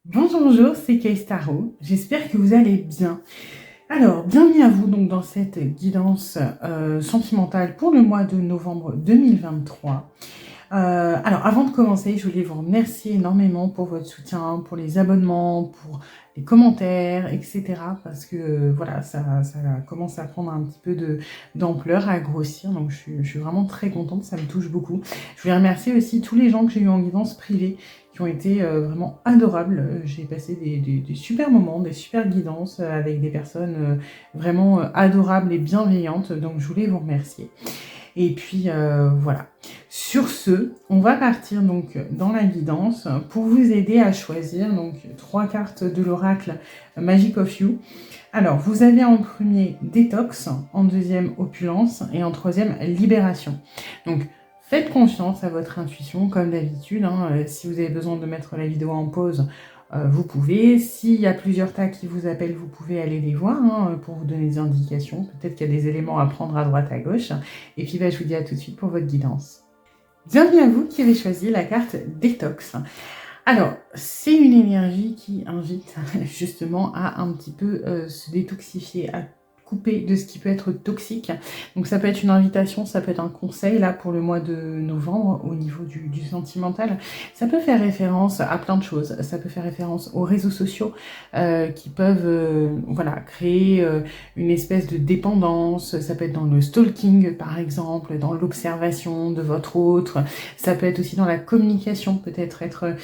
Bonjour, c'est Kay Tarot. J'espère que vous allez bien. Alors, bienvenue à vous donc dans cette guidance sentimentale pour le mois de novembre 2023. Alors, avant de commencer, je voulais vous remercier énormément pour votre soutien, pour les abonnements, pour les commentaires, etc. Parce que voilà, ça commence à prendre un petit peu d'ampleur, à grossir. Donc, je suis vraiment très contente, ça me touche beaucoup. Je voulais remercier aussi tous les gens que j'ai eu en guidance privée qui ont été vraiment adorables. J'ai passé des super moments, des super guidances avec des personnes vraiment adorables et bienveillantes. Donc, je voulais vous remercier. Et puis voilà. Sur ce, on va partir donc dans la guidance pour vous aider à choisir donc 3 cartes de l'oracle Magic of You. Alors, vous avez en premier Détox, en deuxième Opulence et en troisième Libération. Donc, faites confiance à votre intuition comme d'habitude. Si vous avez besoin de mettre la vidéo en pause, vous pouvez. S'il y a plusieurs tas qui vous appellent, vous pouvez aller les voir pour vous donner des indications. Peut-être qu'il y a des éléments à prendre à droite, à gauche. Et puis, je vous dis à tout de suite pour votre guidance. Bienvenue à vous qui avez choisi la carte Détox. Alors, c'est une énergie qui invite justement à un petit peu se détoxifier, à couper de ce qui peut être toxique. Donc ça peut être une invitation, ça peut être un conseil là pour le mois de novembre au niveau du sentimental. Ça peut faire référence à plein de choses. Ça peut faire référence aux réseaux sociaux qui peuvent voilà, créer une espèce de dépendance. Ça peut être dans le stalking par exemple, dans l'observation de votre autre. Ça peut être aussi dans la communication, peut-être être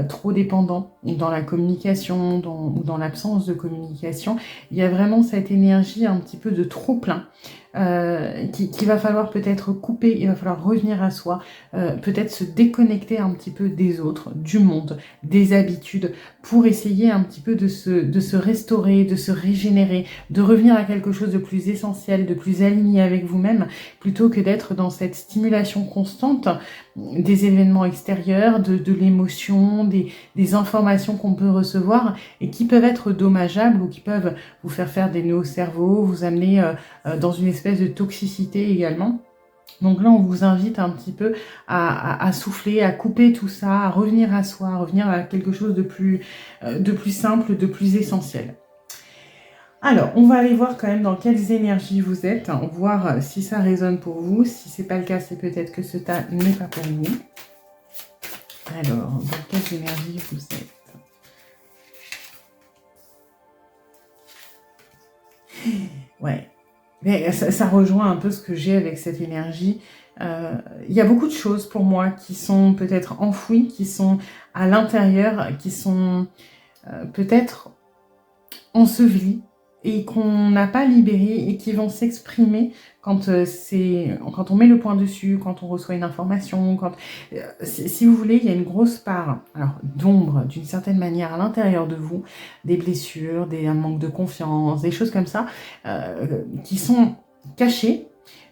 trop dépendant dans la communication ou dans l'absence de communication. Il y a vraiment cette énergie un petit peu de trop plein qu'il va falloir peut-être couper, il va falloir revenir à soi, peut-être se déconnecter un petit peu des autres, du monde, des habitudes, pour essayer un petit peu de se restaurer, de se régénérer, de revenir à quelque chose de plus essentiel, de plus aligné avec vous-même, plutôt que d'être dans cette stimulation constante des événements extérieurs, de l'émotion, des informations qu'on peut recevoir et qui peuvent être dommageables ou qui peuvent vous faire des nœuds au cerveau, vous amener dans une espèce de toxicité également. Donc là, on vous invite un petit peu à souffler, à couper tout ça, à revenir à soi, à revenir à quelque chose de plus simple, de plus essentiel. Alors, on va aller voir quand même dans quelles énergies vous êtes, voir si ça résonne pour vous. Si ce n'est pas le cas, c'est peut-être que ce tas n'est pas pour vous. Alors, dans quelles énergies vous êtes? Ouais. Mais ça rejoint un peu ce que j'ai avec cette énergie. Il y a beaucoup de choses pour moi qui sont peut-être enfouies, qui sont à l'intérieur, qui sont peut-être ensevelies et qu'on n'a pas libérées et qui vont s'exprimer quand on met le point dessus, quand on reçoit une information, si vous voulez, il y a une grosse part d'ombre d'une certaine manière à l'intérieur de vous, des blessures, un manque de confiance, des choses comme ça qui sont cachées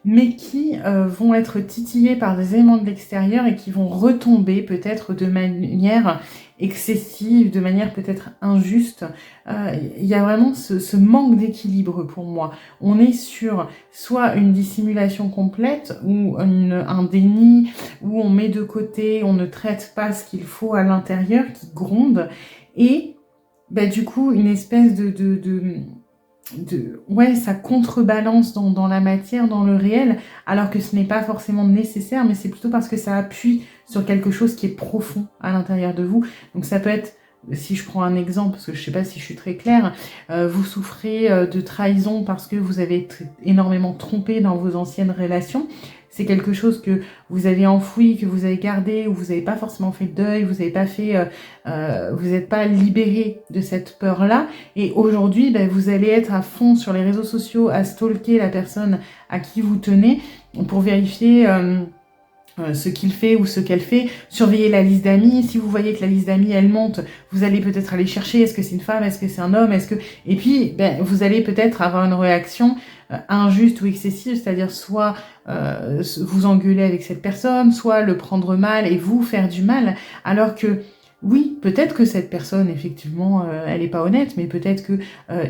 mais qui vont être titillées par des éléments de l'extérieur et qui vont retomber peut-être de manière excessive, de manière peut-être injuste. Il y a vraiment ce manque d'équilibre pour moi. On est sur soit une dissimulation complète ou un déni, où on met de côté, on ne traite pas ce qu'il faut à l'intérieur, qui gronde, et du coup une espèce ouais, ça contrebalance dans la matière, dans le réel, alors que ce n'est pas forcément nécessaire, mais c'est plutôt parce que ça appuie sur quelque chose qui est profond à l'intérieur de vous. Donc ça peut être, si je prends un exemple, parce que je ne sais pas si je suis très claire, vous souffrez de trahison parce que vous avez été énormément trompé dans vos anciennes relations. C'est quelque chose que vous avez enfoui, que vous avez gardé, ou vous n'avez pas forcément fait de deuil, vous n'avez pas fait, vous n'êtes pas libéré de cette peur-là. Et aujourd'hui, vous allez être à fond sur les réseaux sociaux, à stalker la personne à qui vous tenez pour vérifier ce qu'il fait ou ce qu'elle fait, surveiller la liste d'amis. Si vous voyez que la liste d'amis elle monte, vous allez peut-être aller chercher, est-ce que c'est une femme, est-ce que c'est un homme, et puis vous allez peut-être avoir une réaction injuste ou excessive, c'est-à-dire soit vous engueuler avec cette personne, soit le prendre mal et vous faire du mal, alors que oui, peut-être que cette personne, effectivement, elle n'est pas honnête, mais peut-être que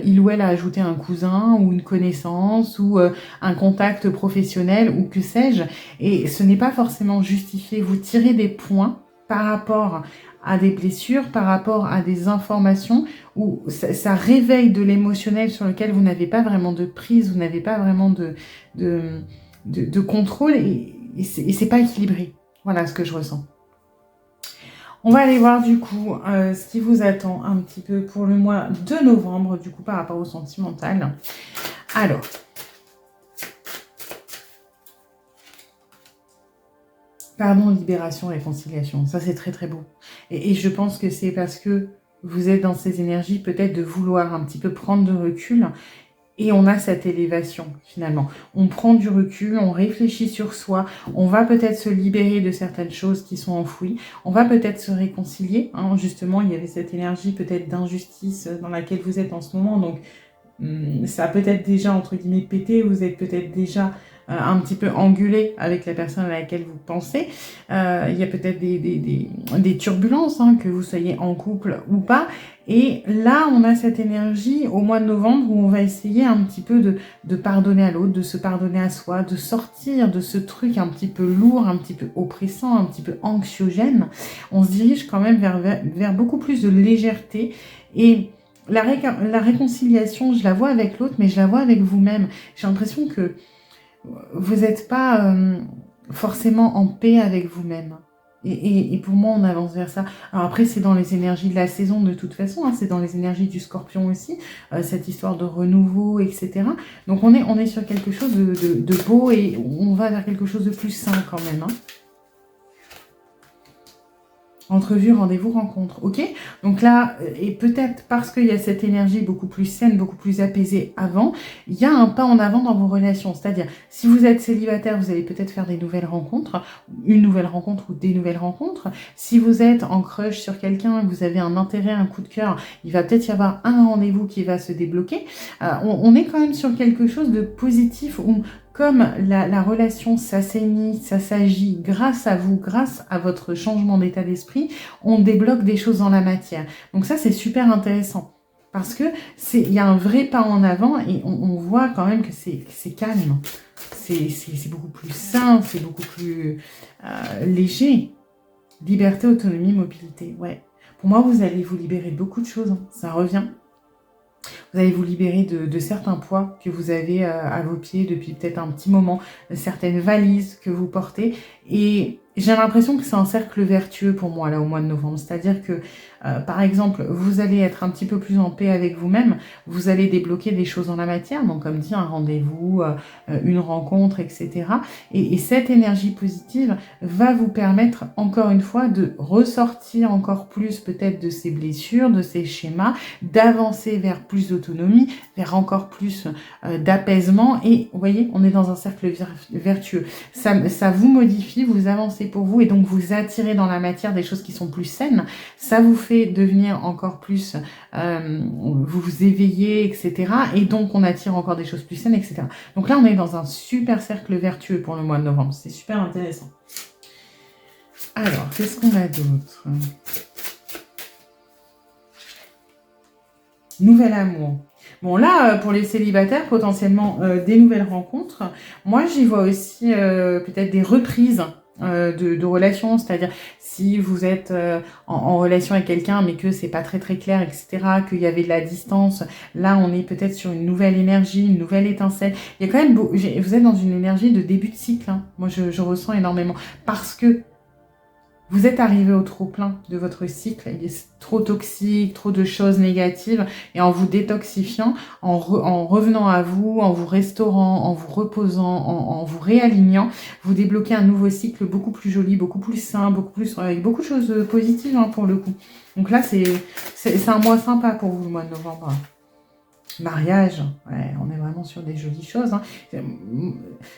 il ou elle a ajouté un cousin ou une connaissance ou un contact professionnel ou que sais-je, et ce n'est pas forcément justifié. Vous tirez des points par rapport à des blessures, par rapport à des informations, où ça réveille de l'émotionnel sur lequel vous n'avez pas vraiment de prise, vous n'avez pas vraiment de contrôle, et c'est pas équilibré. Voilà ce que je ressens. On va aller voir du coup ce qui vous attend un petit peu pour le mois de novembre, du coup par rapport au sentimental. Alors, pardon, libération, réconciliation, ça c'est très très beau. Et je pense que c'est parce que vous êtes dans ces énergies peut-être de vouloir un petit peu prendre de recul. Et on a cette élévation, finalement. On prend du recul, on réfléchit sur soi, on va peut-être se libérer de certaines choses qui sont enfouies, on va peut-être se réconcilier. Hein. Justement, il y avait cette énergie peut-être d'injustice dans laquelle vous êtes en ce moment, donc ça a peut-être déjà, entre guillemets, pété, vous êtes peut-être déjà un petit peu engueulé avec la personne à laquelle vous pensez. Il y a peut-être des turbulences, hein, que vous soyez en couple ou pas. Et là, on a cette énergie au mois de novembre où on va essayer un petit peu de pardonner à l'autre, de se pardonner à soi, de sortir de ce truc un petit peu lourd, un petit peu oppressant, un petit peu anxiogène. On se dirige quand même vers beaucoup plus de légèreté. Et la réconciliation, je la vois avec l'autre, mais je la vois avec vous-même. J'ai l'impression que vous n'êtes pas forcément en paix avec vous-même. Et pour moi, on avance vers ça. Alors après, c'est dans les énergies de la saison de toute façon, hein, c'est dans les énergies du scorpion aussi, cette histoire de renouveau, etc. Donc on est sur quelque chose de beau, et on va vers quelque chose de plus sain quand même. Hein. Entrevue, rendez-vous, rencontre, ok? Donc là, et peut-être parce qu'il y a cette énergie beaucoup plus saine, beaucoup plus apaisée avant, il y a un pas en avant dans vos relations. C'est-à-dire, si vous êtes célibataire, vous allez peut-être faire des nouvelles rencontres, une nouvelle rencontre ou des nouvelles rencontres. Si vous êtes en crush sur quelqu'un, vous avez un intérêt, un coup de cœur, il va peut-être y avoir un rendez-vous qui va se débloquer. On est quand même sur quelque chose de positif où, comme la relation s'assainit, s'agit grâce à vous, grâce à votre changement d'état d'esprit, on débloque des choses dans la matière. Donc ça, c'est super intéressant. Parce que il y a un vrai pas en avant, et on voit quand même que c'est calme. C'est beaucoup plus sain, c'est beaucoup plus léger. Liberté, autonomie, mobilité. Ouais. Pour moi, vous allez vous libérer de beaucoup de choses. Hein. Ça revient. Vous allez vous libérer de certains poids que vous avez à vos pieds depuis peut-être un petit moment, certaines valises que vous portez. Et j'ai l'impression que c'est un cercle vertueux pour moi là au mois de novembre. C'est-à-dire que, par exemple, vous allez être un petit peu plus en paix avec vous-même. Vous allez débloquer des choses en la matière, donc comme dit, un rendez-vous, une rencontre, etc. Et cette énergie positive va vous permettre, encore une fois, de ressortir encore plus peut-être de ces blessures, de ces schémas, d'avancer vers plus d'autonomie, vers encore plus d'apaisement. Et vous voyez, on est dans un cercle vertueux. Ça vous modifie, vous avancez pour vous, et donc vous attirez dans la matière des choses qui sont plus saines. Ça vous fait devenir encore plus, vous vous éveillez, etc. Et donc on attire encore des choses plus saines, etc. Donc là, on est dans un super cercle vertueux pour le mois de novembre. C'est super intéressant. Alors, qu'est-ce qu'on a d'autre ? Nouvel amour. Bon là, pour les célibataires, potentiellement des nouvelles rencontres. Moi, j'y vois aussi peut-être des reprises de relations, c'est-à-dire si vous êtes en relation avec quelqu'un mais que c'est pas très très clair, etc., qu'il y avait de la distance, là on est peut-être sur une nouvelle énergie, une nouvelle étincelle. Il y a quand même vous êtes dans une énergie de début de cycle, hein. Moi je ressens énormément, parce que vous êtes arrivé au trop-plein de votre cycle, il est trop toxique, trop de choses négatives, et en vous détoxifiant, en revenant à vous, en vous restaurant, en vous reposant, en vous réalignant, vous débloquez un nouveau cycle beaucoup plus joli, beaucoup plus sain, avec beaucoup de choses positives, hein, pour le coup. Donc là, c'est un mois sympa pour vous, le mois de novembre. Mariage, ouais, on est vraiment sur des jolies choses. Hein.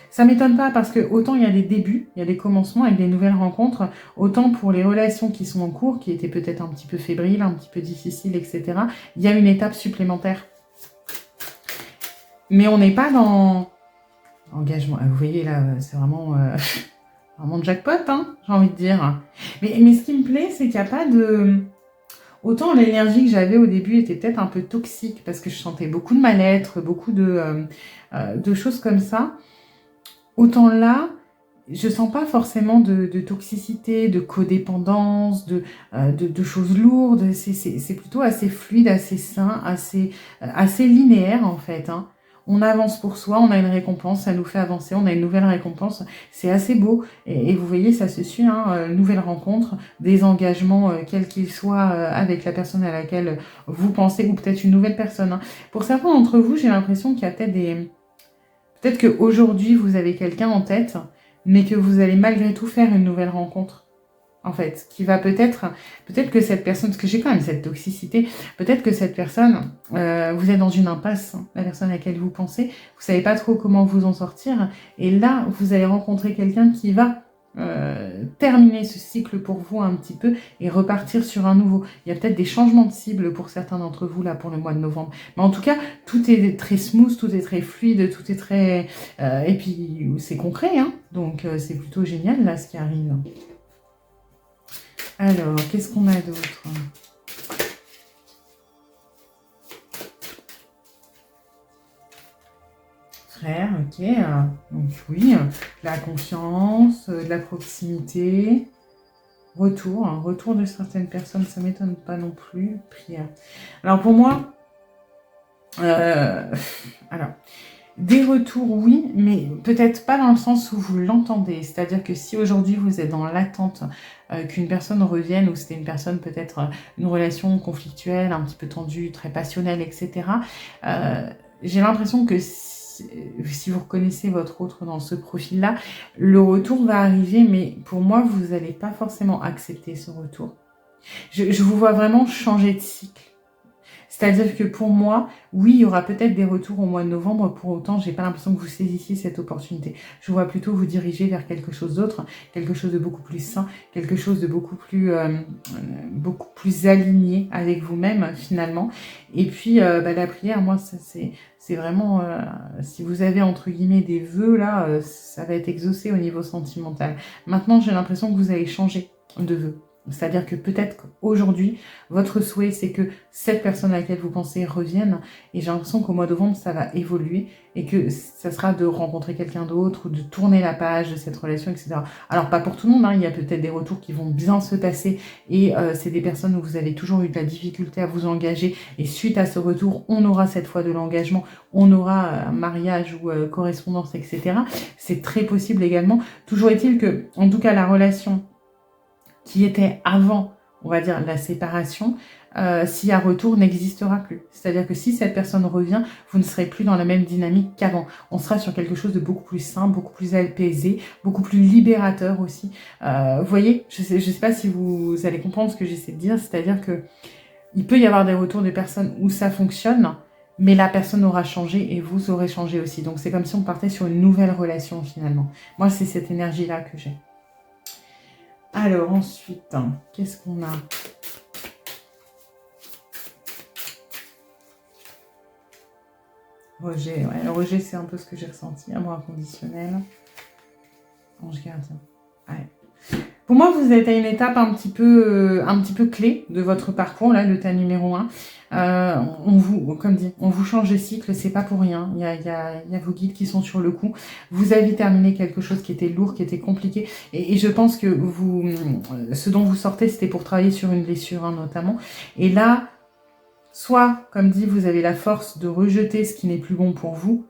Ça m'étonne pas, parce que autant il y a des débuts, il y a des commencements avec des nouvelles rencontres, autant pour les relations qui sont en cours, qui étaient peut-être un petit peu fébriles, un petit peu difficiles, etc., il y a une étape supplémentaire. Mais on n'est pas dans engagement. Vous voyez là, c'est vraiment, vraiment jackpot, hein, j'ai envie de dire. Mais ce qui me plaît, c'est qu'il n'y a pas de... Autant l'énergie que j'avais au début était peut-être un peu toxique, parce que je sentais beaucoup de mal-être, beaucoup de choses comme ça. Autant là, je sens pas forcément de toxicité, de codépendance, de choses lourdes. C'est plutôt assez fluide, assez sain, assez linéaire en fait, hein. On avance pour soi, on a une récompense, ça nous fait avancer, on a une nouvelle récompense. C'est assez beau. Et vous voyez, ça se suit, hein, nouvelle rencontre, des engagements, quels qu'ils soient, avec la personne à laquelle vous pensez, ou peut-être une nouvelle personne, hein. Pour certains d'entre vous, j'ai l'impression qu'il y a peut-être des... Peut-être qu'aujourd'hui, vous avez quelqu'un en tête, mais que vous allez malgré tout faire une nouvelle rencontre, en fait, qui va peut-être que cette personne, parce que j'ai quand même cette toxicité, peut-être que cette personne, vous êtes dans une impasse, hein, la personne à laquelle vous pensez, vous savez pas trop comment vous en sortir, et là, vous allez rencontrer quelqu'un qui va terminer ce cycle pour vous un petit peu et repartir sur un nouveau. Il y a peut-être des changements de cible pour certains d'entre vous là pour le mois de novembre. Mais en tout cas, tout est très smooth, tout est très fluide, tout est très... et puis c'est concret, hein, donc c'est plutôt génial là ce qui arrive. Alors, qu'est-ce qu'on a d'autre? Frère, ok. Donc oui, la confiance, de la proximité, retour, hein, retour de certaines personnes, ça m'étonne pas non plus. Prière. Alors pour moi, alors, des retours, oui, mais peut-être pas dans le sens où vous l'entendez. C'est-à-dire que si aujourd'hui vous êtes dans l'attente qu'une personne revienne, ou c'était une personne peut-être une relation conflictuelle, un petit peu tendue, très passionnelle, etc., j'ai l'impression que si vous reconnaissez votre autre dans ce profil-là, le retour va arriver, mais pour moi, vous n'allez pas forcément accepter ce retour. Je vous vois vraiment changer de cycle. C'est-à-dire que pour moi, oui, il y aura peut-être des retours au mois de novembre, pour autant, j'ai pas l'impression que vous saisissiez cette opportunité. Je vois plutôt vous diriger vers quelque chose d'autre, quelque chose de beaucoup plus sain, quelque chose de beaucoup plus aligné avec vous-même, finalement. Et puis, la prière, moi, c'est vraiment, si vous avez, entre guillemets, des vœux, là, ça va être exaucé au niveau sentimental. Maintenant, j'ai l'impression que vous allez changer de vœux. C'est-à-dire que peut-être qu'aujourd'hui, votre souhait, c'est que cette personne à laquelle vous pensez revienne. Et j'ai l'impression qu'au mois de novembre, ça va évoluer et que ça sera de rencontrer quelqu'un d'autre ou de tourner la page de cette relation, etc. Alors, pas pour tout le monde, hein, il y a peut-être des retours qui vont bien se passer et c'est des personnes où vous avez toujours eu de la difficulté à vous engager. Et suite à ce retour, on aura cette fois de l'engagement, on aura un mariage ou correspondance, etc. C'est très possible également. Toujours est-il que, en tout cas, la relation qui était avant, on va dire, la séparation, s'il y a retour, n'existera plus. C'est-à-dire que si cette personne revient, vous ne serez plus dans la même dynamique qu'avant. On sera sur quelque chose de beaucoup plus simple, beaucoup plus apaisé, beaucoup plus libérateur aussi. Vous voyez, je sais pas si vous allez comprendre ce que j'essaie de dire, c'est-à-dire que il peut y avoir des retours de personnes où ça fonctionne, mais la personne aura changé et vous aurez changé aussi. Donc c'est comme si on partait sur une nouvelle relation finalement. Moi, c'est cette énergie-là que j'ai. Alors ensuite, qu'est-ce qu'on a? Rejet, ouais. Le rejet, c'est un peu ce que j'ai ressenti. Amour inconditionnel. Ange gardien. Ouais. Pour moi, vous êtes à une étape un petit peu clé de votre parcours, là, le tas numéro 1. Comme dit, on vous change de cycle, c'est pas pour rien. Il y a vos guides qui sont sur le coup. Vous avez terminé quelque chose qui était lourd, qui était compliqué. Et je pense que ce dont vous sortez, c'était pour travailler sur une blessure, hein, notamment. Et là, soit, comme dit, vous avez la force de rejeter ce qui n'est plus bon pour vous,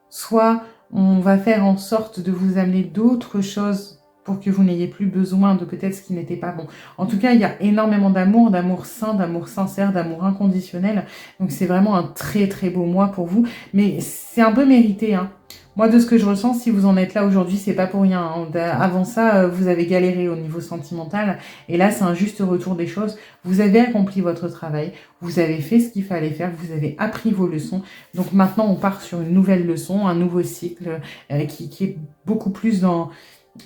soit on va faire en sorte de vous amener d'autres choses pour que vous n'ayez plus besoin de peut-être ce qui n'était pas bon. En tout cas, il y a énormément d'amour sain, d'amour sincère, d'amour inconditionnel. Donc c'est vraiment un très très beau mois pour vous. Mais c'est un peu mérité, hein. Moi, de ce que je ressens, si vous en êtes là aujourd'hui, c'est pas pour rien, hein. Avant ça, vous avez galéré au niveau sentimental. Et là, c'est un juste retour des choses. Vous avez accompli votre travail. Vous avez fait ce qu'il fallait faire. Vous avez appris vos leçons. Donc maintenant, on part sur une nouvelle leçon, un nouveau cycle qui est beaucoup plus dans...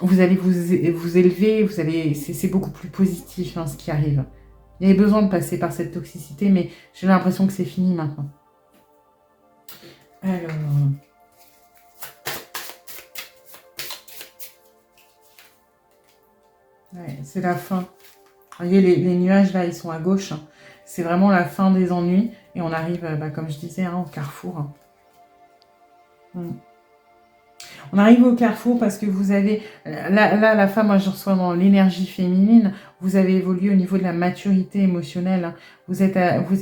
Vous allez vous élever, c'est beaucoup plus positif, hein, ce qui arrive. Il y avait besoin de passer par cette toxicité, mais j'ai l'impression que c'est fini maintenant. Alors... Ouais, c'est la fin. Vous voyez, les nuages, là, ils sont à gauche. C'est vraiment la fin des ennuis. Et on arrive, comme je disais, hein, au carrefour. On arrive au carrefour parce que vous avez, là la femme, moi je reçois dans l'énergie féminine, vous avez évolué au niveau de la maturité émotionnelle, hein. Vous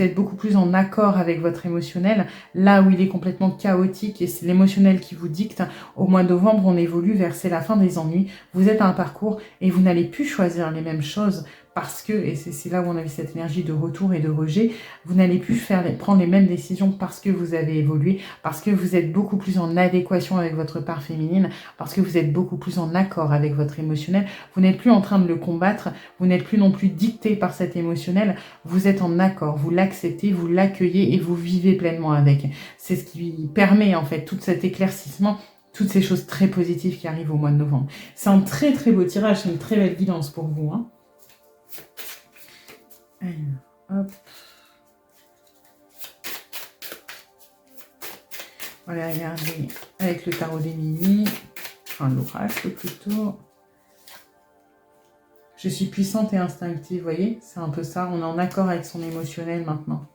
êtes beaucoup plus en accord avec votre émotionnel, là où il est complètement chaotique et c'est l'émotionnel qui vous dicte. Au mois de novembre, on évolue vers, c'est la fin des ennuis, vous êtes à un parcours et vous n'allez plus choisir les mêmes choses parce que, et c'est là où on avait cette énergie de retour et de rejet, vous n'allez plus prendre les mêmes décisions parce que vous avez évolué, parce que vous êtes beaucoup plus en adéquation avec votre part féminine, parce que vous êtes beaucoup plus en accord avec votre émotionnel. Vous n'êtes plus en train de le combattre, vous n'êtes plus non plus dicté par cet émotionnel, vous êtes en accord, vous l'acceptez, vous l'accueillez et vous vivez pleinement avec. C'est ce qui permet en fait tout cet éclaircissement, toutes ces choses très positives qui arrivent au mois de novembre. C'est un très très beau tirage, c'est une très belle guidance pour vous, hein. Alors, hop. On va regarder avec le tarot d'Émilie, enfin l'oracle plutôt. Je suis puissante et instinctive, vous voyez, c'est un peu ça, on est en accord avec son émotionnel maintenant.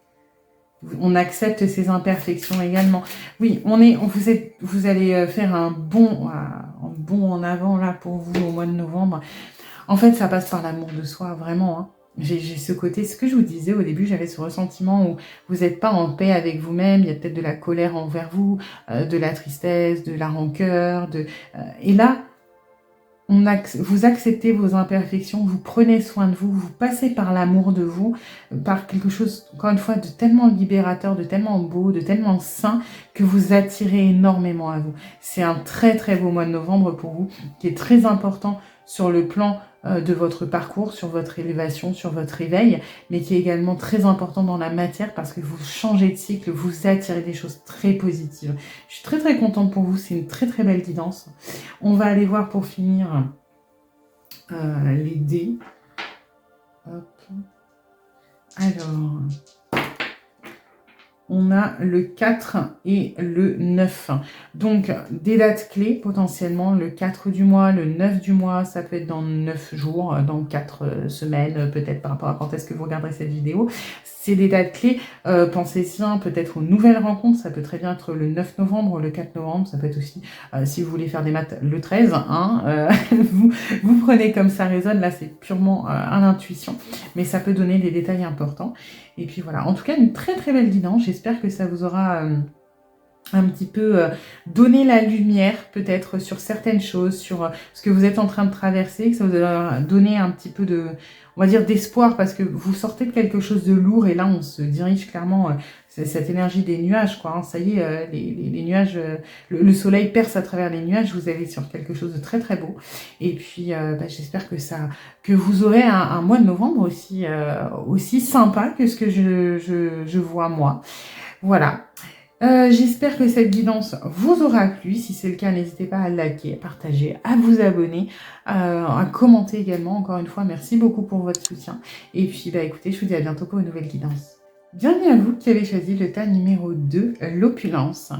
On accepte ses imperfections également. Oui, vous allez faire un bond en avant là pour vous au mois de novembre. En fait, ça passe par l'amour de soi, vraiment, hein. J'ai ce côté, ce que je vous disais au début, j'avais ce ressentiment où vous n'êtes pas en paix avec vous-même, il y a peut-être de la colère envers vous, de la tristesse, de la rancœur, et là, vous acceptez vos imperfections, vous prenez soin de vous, vous passez par l'amour de vous, par quelque chose, encore une fois, de tellement libérateur, de tellement beau, de tellement sain, que vous attirez énormément à vous. C'est un très très beau mois de novembre pour vous, qui est très important sur le plan de votre parcours, sur votre élévation, sur votre éveil, mais qui est également très important dans la matière parce que vous changez de cycle, vous attirez des choses très positives. Je suis très très contente pour vous, c'est une très très belle guidance. On va aller voir pour finir les dés. Hop. Alors, on a le 4 et le 9. Donc, des dates clés, potentiellement, le 4 du mois, le 9 du mois, ça peut être dans 9 jours, dans 4 semaines, peut-être par rapport à quand est-ce que vous regarderez cette vidéo. C'est des dates clés. Pensez-y peut-être aux nouvelles rencontres. Ça peut très bien être le 9 novembre, le 4 novembre. Ça peut être aussi, si vous voulez faire des maths, le 13. Hein, vous prenez comme ça résonne. Là, c'est purement à l'intuition. Mais ça peut donner des détails importants. Et puis voilà, en tout cas, une très très belle guidance. J'espère que ça vous aura un petit peu donné la lumière peut-être sur certaines choses, sur ce que vous êtes en train de traverser, que ça vous a donné un petit peu de, on va dire, d'espoir parce que vous sortez de quelque chose de lourd et là, on se dirige clairement, c'est cette énergie des nuages, quoi. Hein, ça y est, les nuages, le soleil perce à travers les nuages, vous allez sur quelque chose de très très beau. Et puis, j'espère que vous aurez un mois de novembre aussi sympa que ce que je vois moi. Voilà. J'espère que cette guidance vous aura plu. Si c'est le cas, n'hésitez pas à liker, à partager, à vous abonner, à commenter également. Encore une fois, merci beaucoup pour votre soutien. Et puis, écoutez, je vous dis à bientôt pour une nouvelle guidance. Bienvenue à vous qui avez choisi le tas numéro 2, l'opulence.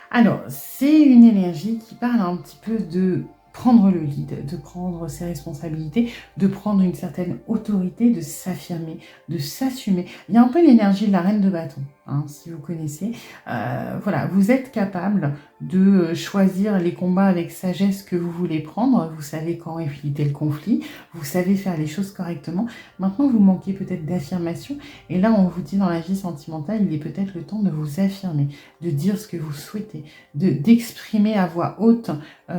Alors, c'est une énergie qui parle un petit peu de prendre le lead, de prendre ses responsabilités, de prendre une certaine autorité, de s'affirmer, de s'assumer. Il y a un peu l'énergie de la reine de bâton, hein, si vous connaissez. Voilà, vous êtes capable de choisir les combats avec sagesse que vous voulez prendre. Vous savez quand éviter le conflit, vous savez faire les choses correctement. Maintenant, vous manquez peut-être d'affirmation. Et là, on vous dit dans la vie sentimentale, il est peut-être le temps de vous affirmer, de dire ce que vous souhaitez, d'exprimer à voix haute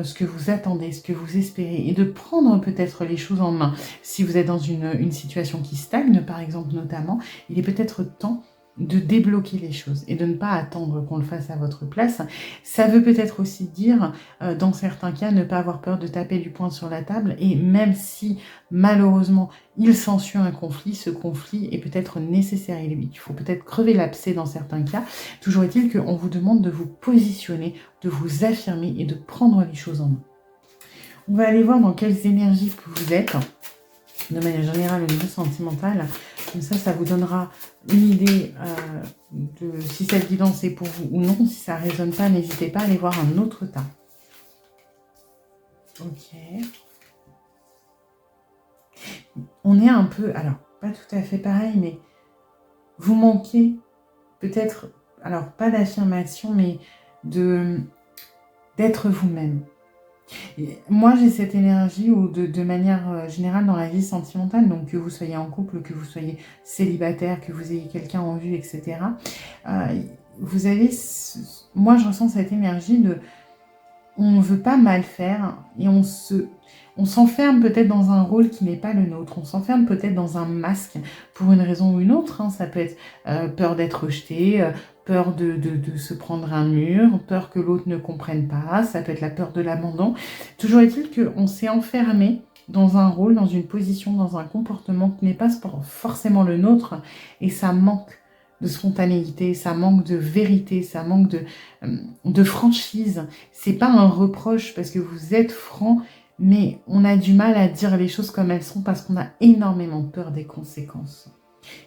ce que vous attendez, ce que vous espérez, et de prendre peut-être les choses en main. Si vous êtes dans une situation qui stagne, par exemple, notamment, il est peut-être temps de débloquer les choses et de ne pas attendre qu'on le fasse à votre place. Ça veut peut-être aussi dire, dans certains cas, ne pas avoir peur de taper du poing sur la table, et même si, malheureusement, il s'ensuit un conflit, ce conflit est peut-être nécessaire. Il faut peut-être crever l'abcès dans certains cas. Toujours est-il qu'on vous demande de vous positionner, de vous affirmer et de prendre les choses en main. On va aller voir dans quelles énergies que vous êtes, de manière générale au niveau sentimental. Comme ça vous donnera une idée de si cette guidance est pour vous ou non. Si ça ne résonne pas, n'hésitez pas à aller voir un autre tas. Ok. On est un peu, alors pas tout à fait pareil, mais vous manquez peut-être, alors pas d'affirmation, mais d'être vous-même. Et moi, j'ai cette énergie où de manière générale dans la vie sentimentale, donc que vous soyez en couple, que vous soyez célibataire, que vous ayez quelqu'un en vue, etc. euh, vous avez, moi je ressens cette énergie de, on ne veut pas mal faire et on s'enferme peut-être dans un rôle qui n'est pas le nôtre, on s'enferme peut-être dans un masque pour une raison ou une autre, hein. Ça peut être peur d'être rejeté, peur de se prendre un mur, peur que l'autre ne comprenne pas, ça peut être la peur de l'abandon. Toujours est-il qu'on s'est enfermé dans un rôle, dans une position, dans un comportement qui n'est pas forcément le nôtre et ça manque de spontanéité, ça manque de vérité, ça manque de franchise. C'est pas un reproche parce que vous êtes franc, mais on a du mal à dire les choses comme elles sont parce qu'on a énormément peur des conséquences.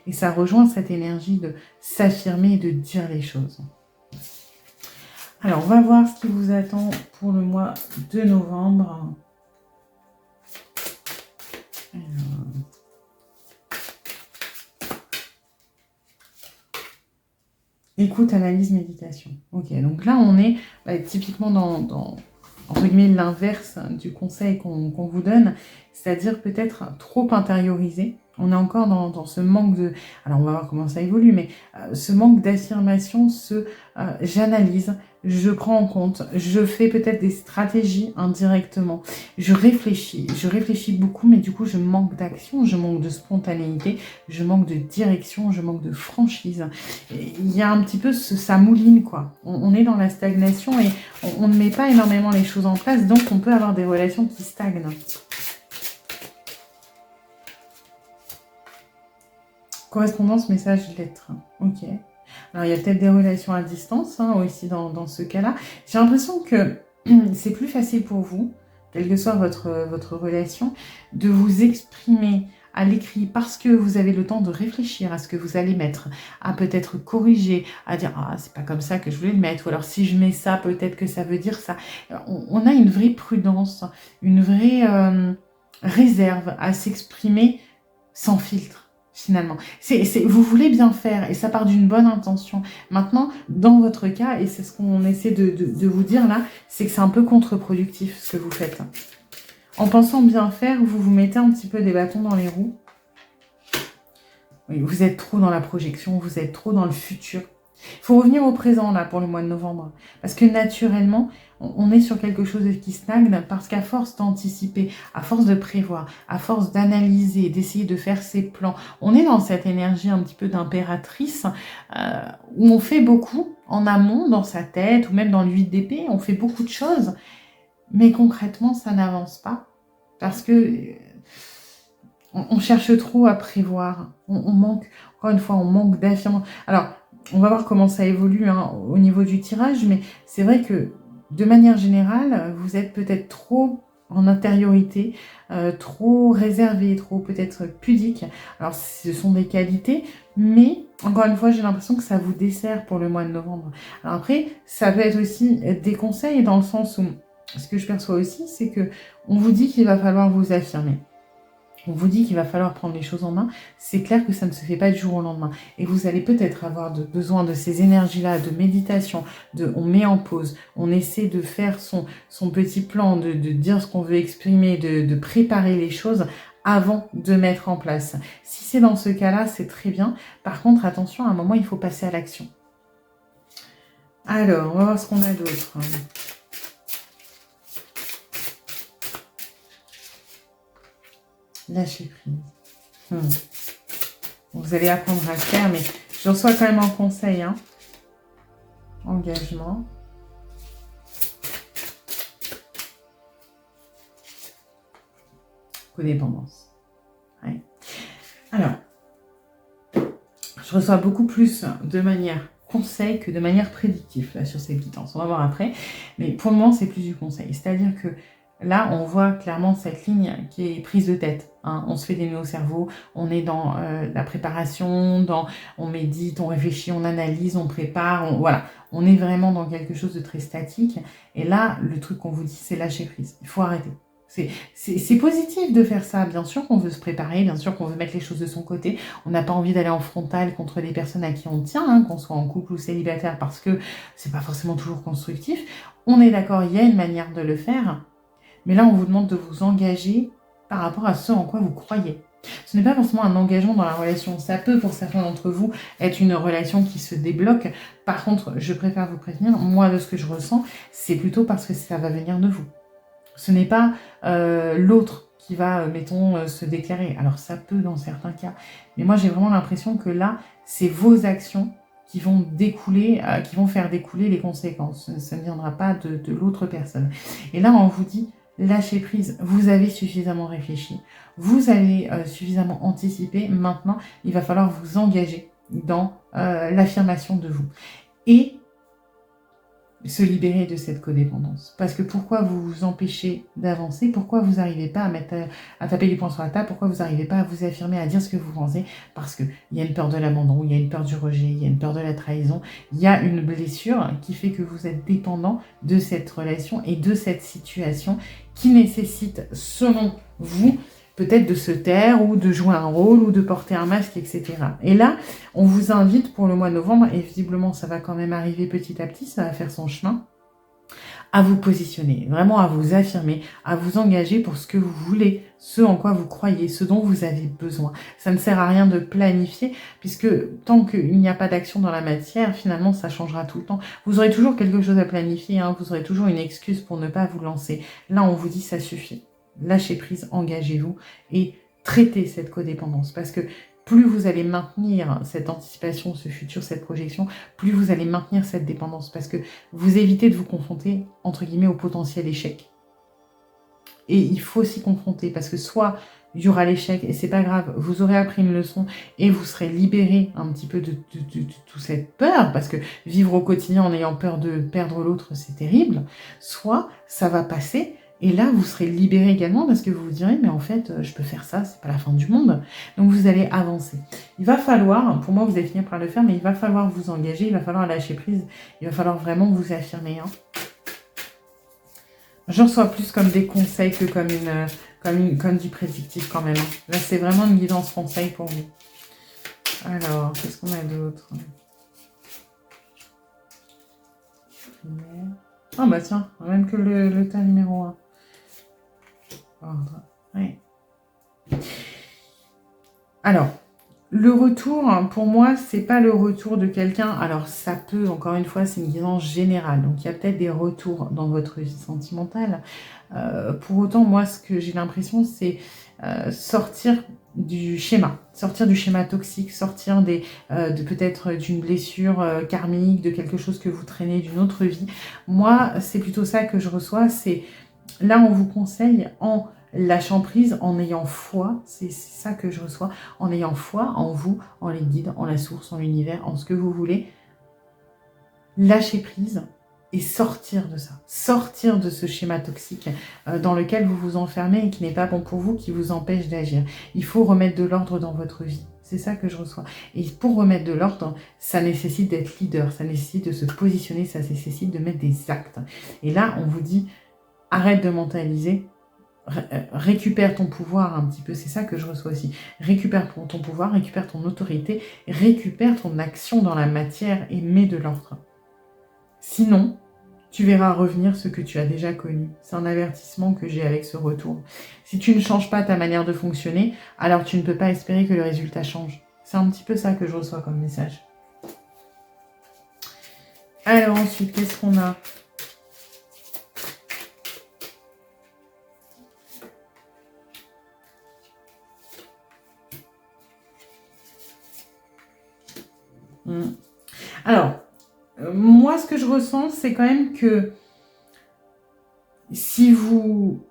Et ça rejoint cette énergie de s'affirmer et de dire les choses. Alors, on va voir ce qui vous attend pour le mois de novembre. Écoute, analyse, méditation. Ok, donc là, on est typiquement dans entre guillemets, l'inverse du conseil qu'on vous donne, c'est-à-dire peut-être trop intériorisé. On est encore dans ce manque de... Alors, on va voir comment ça évolue, mais ce manque d'affirmation, j'analyse, je prends en compte, je fais peut-être des stratégies indirectement, je réfléchis beaucoup, mais du coup, je manque d'action, je manque de spontanéité, je manque de direction, je manque de franchise. Et il y a un petit peu ça mouline, quoi. On est dans la stagnation et on ne met pas énormément les choses en place, donc on peut avoir des relations qui stagnent. Correspondance, message, lettre. Ok. Alors, il y a peut-être des relations à distance aussi dans ce cas-là. J'ai l'impression que c'est plus facile pour vous, quelle que soit votre relation, de vous exprimer à l'écrit parce que vous avez le temps de réfléchir à ce que vous allez mettre, à peut-être corriger, à dire « Ah, c'est pas comme ça que je voulais le mettre » ou alors « Si je mets ça, peut-être que ça veut dire ça ». On a une vraie prudence, une vraie réserve à s'exprimer sans filtre. Finalement, vous voulez bien faire et ça part d'une bonne intention. Maintenant, dans votre cas, et c'est ce qu'on essaie de vous dire là, c'est que c'est un peu contre-productif ce que vous faites. En pensant bien faire, vous vous mettez un petit peu des bâtons dans les roues. Oui, vous êtes trop dans la projection, vous êtes trop dans le futur. Il faut revenir au présent là pour le mois de novembre. Parce que naturellement, on est sur quelque chose qui stagne parce qu'à force d'anticiper, à force de prévoir, à force d'analyser, d'essayer de faire ses plans, on est dans cette énergie un petit peu d'impératrice où on fait beaucoup en amont dans sa tête ou même dans le 8 d'épée, on fait beaucoup de choses, mais concrètement ça n'avance pas parce que on cherche trop à prévoir, on manque, encore une fois, on manque d'affirmation. Alors, on va voir comment ça évolue au niveau du tirage, mais c'est vrai que de manière générale, vous êtes peut-être trop en intériorité, trop réservé, trop peut-être pudique. Alors, ce sont des qualités, mais encore une fois, j'ai l'impression que ça vous dessert pour le mois de novembre. Alors après, ça peut être aussi des conseils dans le sens où, ce que je perçois aussi, c'est que on vous dit qu'il va falloir vous affirmer. On vous dit qu'il va falloir prendre les choses en main, c'est clair que ça ne se fait pas du jour au lendemain. Et vous allez peut-être avoir besoin de ces énergies-là, de méditation, on met en pause, on essaie de faire son petit plan, de dire ce qu'on veut exprimer, de préparer les choses avant de mettre en place. Si c'est dans ce cas-là, c'est très bien. Par contre, attention, à un moment, il faut passer à l'action. Alors, on va voir ce qu'on a d'autre. Lâcher prise. Vous allez apprendre à le faire, mais je reçois quand même un conseil. Engagement. Codépendance. Ouais. Alors, je reçois beaucoup plus de manière conseil que de manière prédictive là, sur cette guidance. On va voir après. Mais pour le moment, c'est plus du conseil. C'est-à-dire que là, on voit clairement cette ligne qui est prise de tête. On se fait des nœuds au cerveau, on est dans la préparation, on médite, on réfléchit, on analyse, on prépare, voilà. On est vraiment dans quelque chose de très statique. Et là, le truc qu'on vous dit, c'est lâcher prise. Il faut arrêter. C'est positif de faire ça. Bien sûr qu'on veut se préparer, bien sûr qu'on veut mettre les choses de son côté. On n'a pas envie d'aller en frontal contre les personnes à qui on tient, hein, qu'on soit en couple ou célibataire, parce que c'est pas forcément toujours constructif. On est d'accord, il y a une manière de le faire. Mais là, on vous demande de vous engager par rapport à ce en quoi vous croyez. Ce n'est pas forcément un engagement dans la relation. Ça peut, pour certains d'entre vous, être une relation qui se débloque. Par contre, je préfère vous prévenir, moi, de ce que je ressens, c'est plutôt parce que ça va venir de vous. Ce n'est pas l'autre qui va, mettons, se déclarer. Alors, ça peut dans certains cas. Mais moi, j'ai vraiment l'impression que là, c'est vos actions qui vont découler, qui vont faire découler les conséquences. Ça ne viendra pas de l'autre personne. Et là, on vous dit, lâchez prise. Vous avez suffisamment réfléchi. Vous avez suffisamment anticipé. Maintenant, il va falloir vous engager dans l'affirmation de vous. Et se libérer de cette codépendance. Parce que pourquoi vous vous empêchez d'avancer? Pourquoi vous n'arrivez pas à taper les poings sur la table? Pourquoi vous n'arrivez pas à vous affirmer, à dire ce que vous pensez? Parce qu'il y a une peur de l'abandon, il y a une peur du rejet, il y a une peur de la trahison, il y a une blessure qui fait que vous êtes dépendant de cette relation et de cette situation qui nécessite, selon vous, peut-être de se taire ou de jouer un rôle ou de porter un masque, etc. Et là, on vous invite pour le mois de novembre, et visiblement ça va quand même arriver petit à petit, ça va faire son chemin, à vous positionner, vraiment à vous affirmer, à vous engager pour ce que vous voulez, ce en quoi vous croyez, ce dont vous avez besoin. Ça ne sert à rien de planifier, puisque tant qu'il n'y a pas d'action dans la matière, finalement ça changera tout le temps. Vous aurez toujours quelque chose à planifier, hein, vous aurez toujours une excuse pour ne pas vous lancer. Là, on vous dit ça suffit. Lâchez prise, engagez-vous et traitez cette codépendance. Parce que plus vous allez maintenir cette anticipation, ce futur, cette projection, plus vous allez maintenir cette dépendance. Parce que vous évitez de vous confronter, entre guillemets, au potentiel échec. Et il faut s'y confronter parce que soit il y aura l'échec et c'est pas grave, vous aurez appris une leçon et vous serez libéré un petit peu de toute cette peur, parce que vivre au quotidien en ayant peur de perdre l'autre, c'est terrible. Soit ça va passer. Et là, vous serez libéré également parce que vous vous direz, mais en fait, je peux faire ça, c'est pas la fin du monde. Donc, vous allez avancer. Il va falloir, pour moi, vous allez finir par le faire, mais il va falloir vous engager, il va falloir lâcher prise, il va falloir vraiment vous affirmer. Hein. Je reçois plus comme des conseils que comme du prédictif quand même. Hein. Là, c'est vraiment une guidance conseil pour vous. Alors, qu'est-ce qu'on a d'autre? Ah bah tiens, même que le tas numéro 1. Ordre. Ouais. Alors, le retour, pour moi, c'est pas le retour de quelqu'un. Alors, ça peut, encore une fois, c'est une guidance générale. Donc, il y a peut-être des retours dans votre vie sentimentale. Pour autant, moi, ce que j'ai l'impression, c'est sortir du schéma toxique, sortir de peut-être d'une blessure karmique, de quelque chose que vous traînez d'une autre vie. Moi, c'est plutôt ça que je reçois. C'est là, on vous conseille en lâchant prise, en ayant foi, c'est ça que je reçois, en ayant foi en vous, en les guides, en la source, en l'univers, en ce que vous voulez. Lâcher prise et sortir de ça, sortir de ce schéma toxique dans lequel vous vous enfermez et qui n'est pas bon pour vous, qui vous empêche d'agir. Il faut remettre de l'ordre dans votre vie. C'est ça que je reçois. Et pour remettre de l'ordre, ça nécessite d'être leader, ça nécessite de se positionner, ça nécessite de mettre des actes. Et là, on vous dit, arrête de mentaliser, récupère ton pouvoir un petit peu, c'est ça que je reçois aussi. Récupère ton pouvoir, récupère ton autorité, récupère ton action dans la matière et mets de l'ordre. Sinon, tu verras revenir ce que tu as déjà connu. C'est un avertissement que j'ai avec ce retour. Si tu ne changes pas ta manière de fonctionner, alors tu ne peux pas espérer que le résultat change. C'est un petit peu ça que je reçois comme message. Alors ensuite, qu'est-ce qu'on a ? Alors, moi, ce que je ressens, c'est quand même que si vous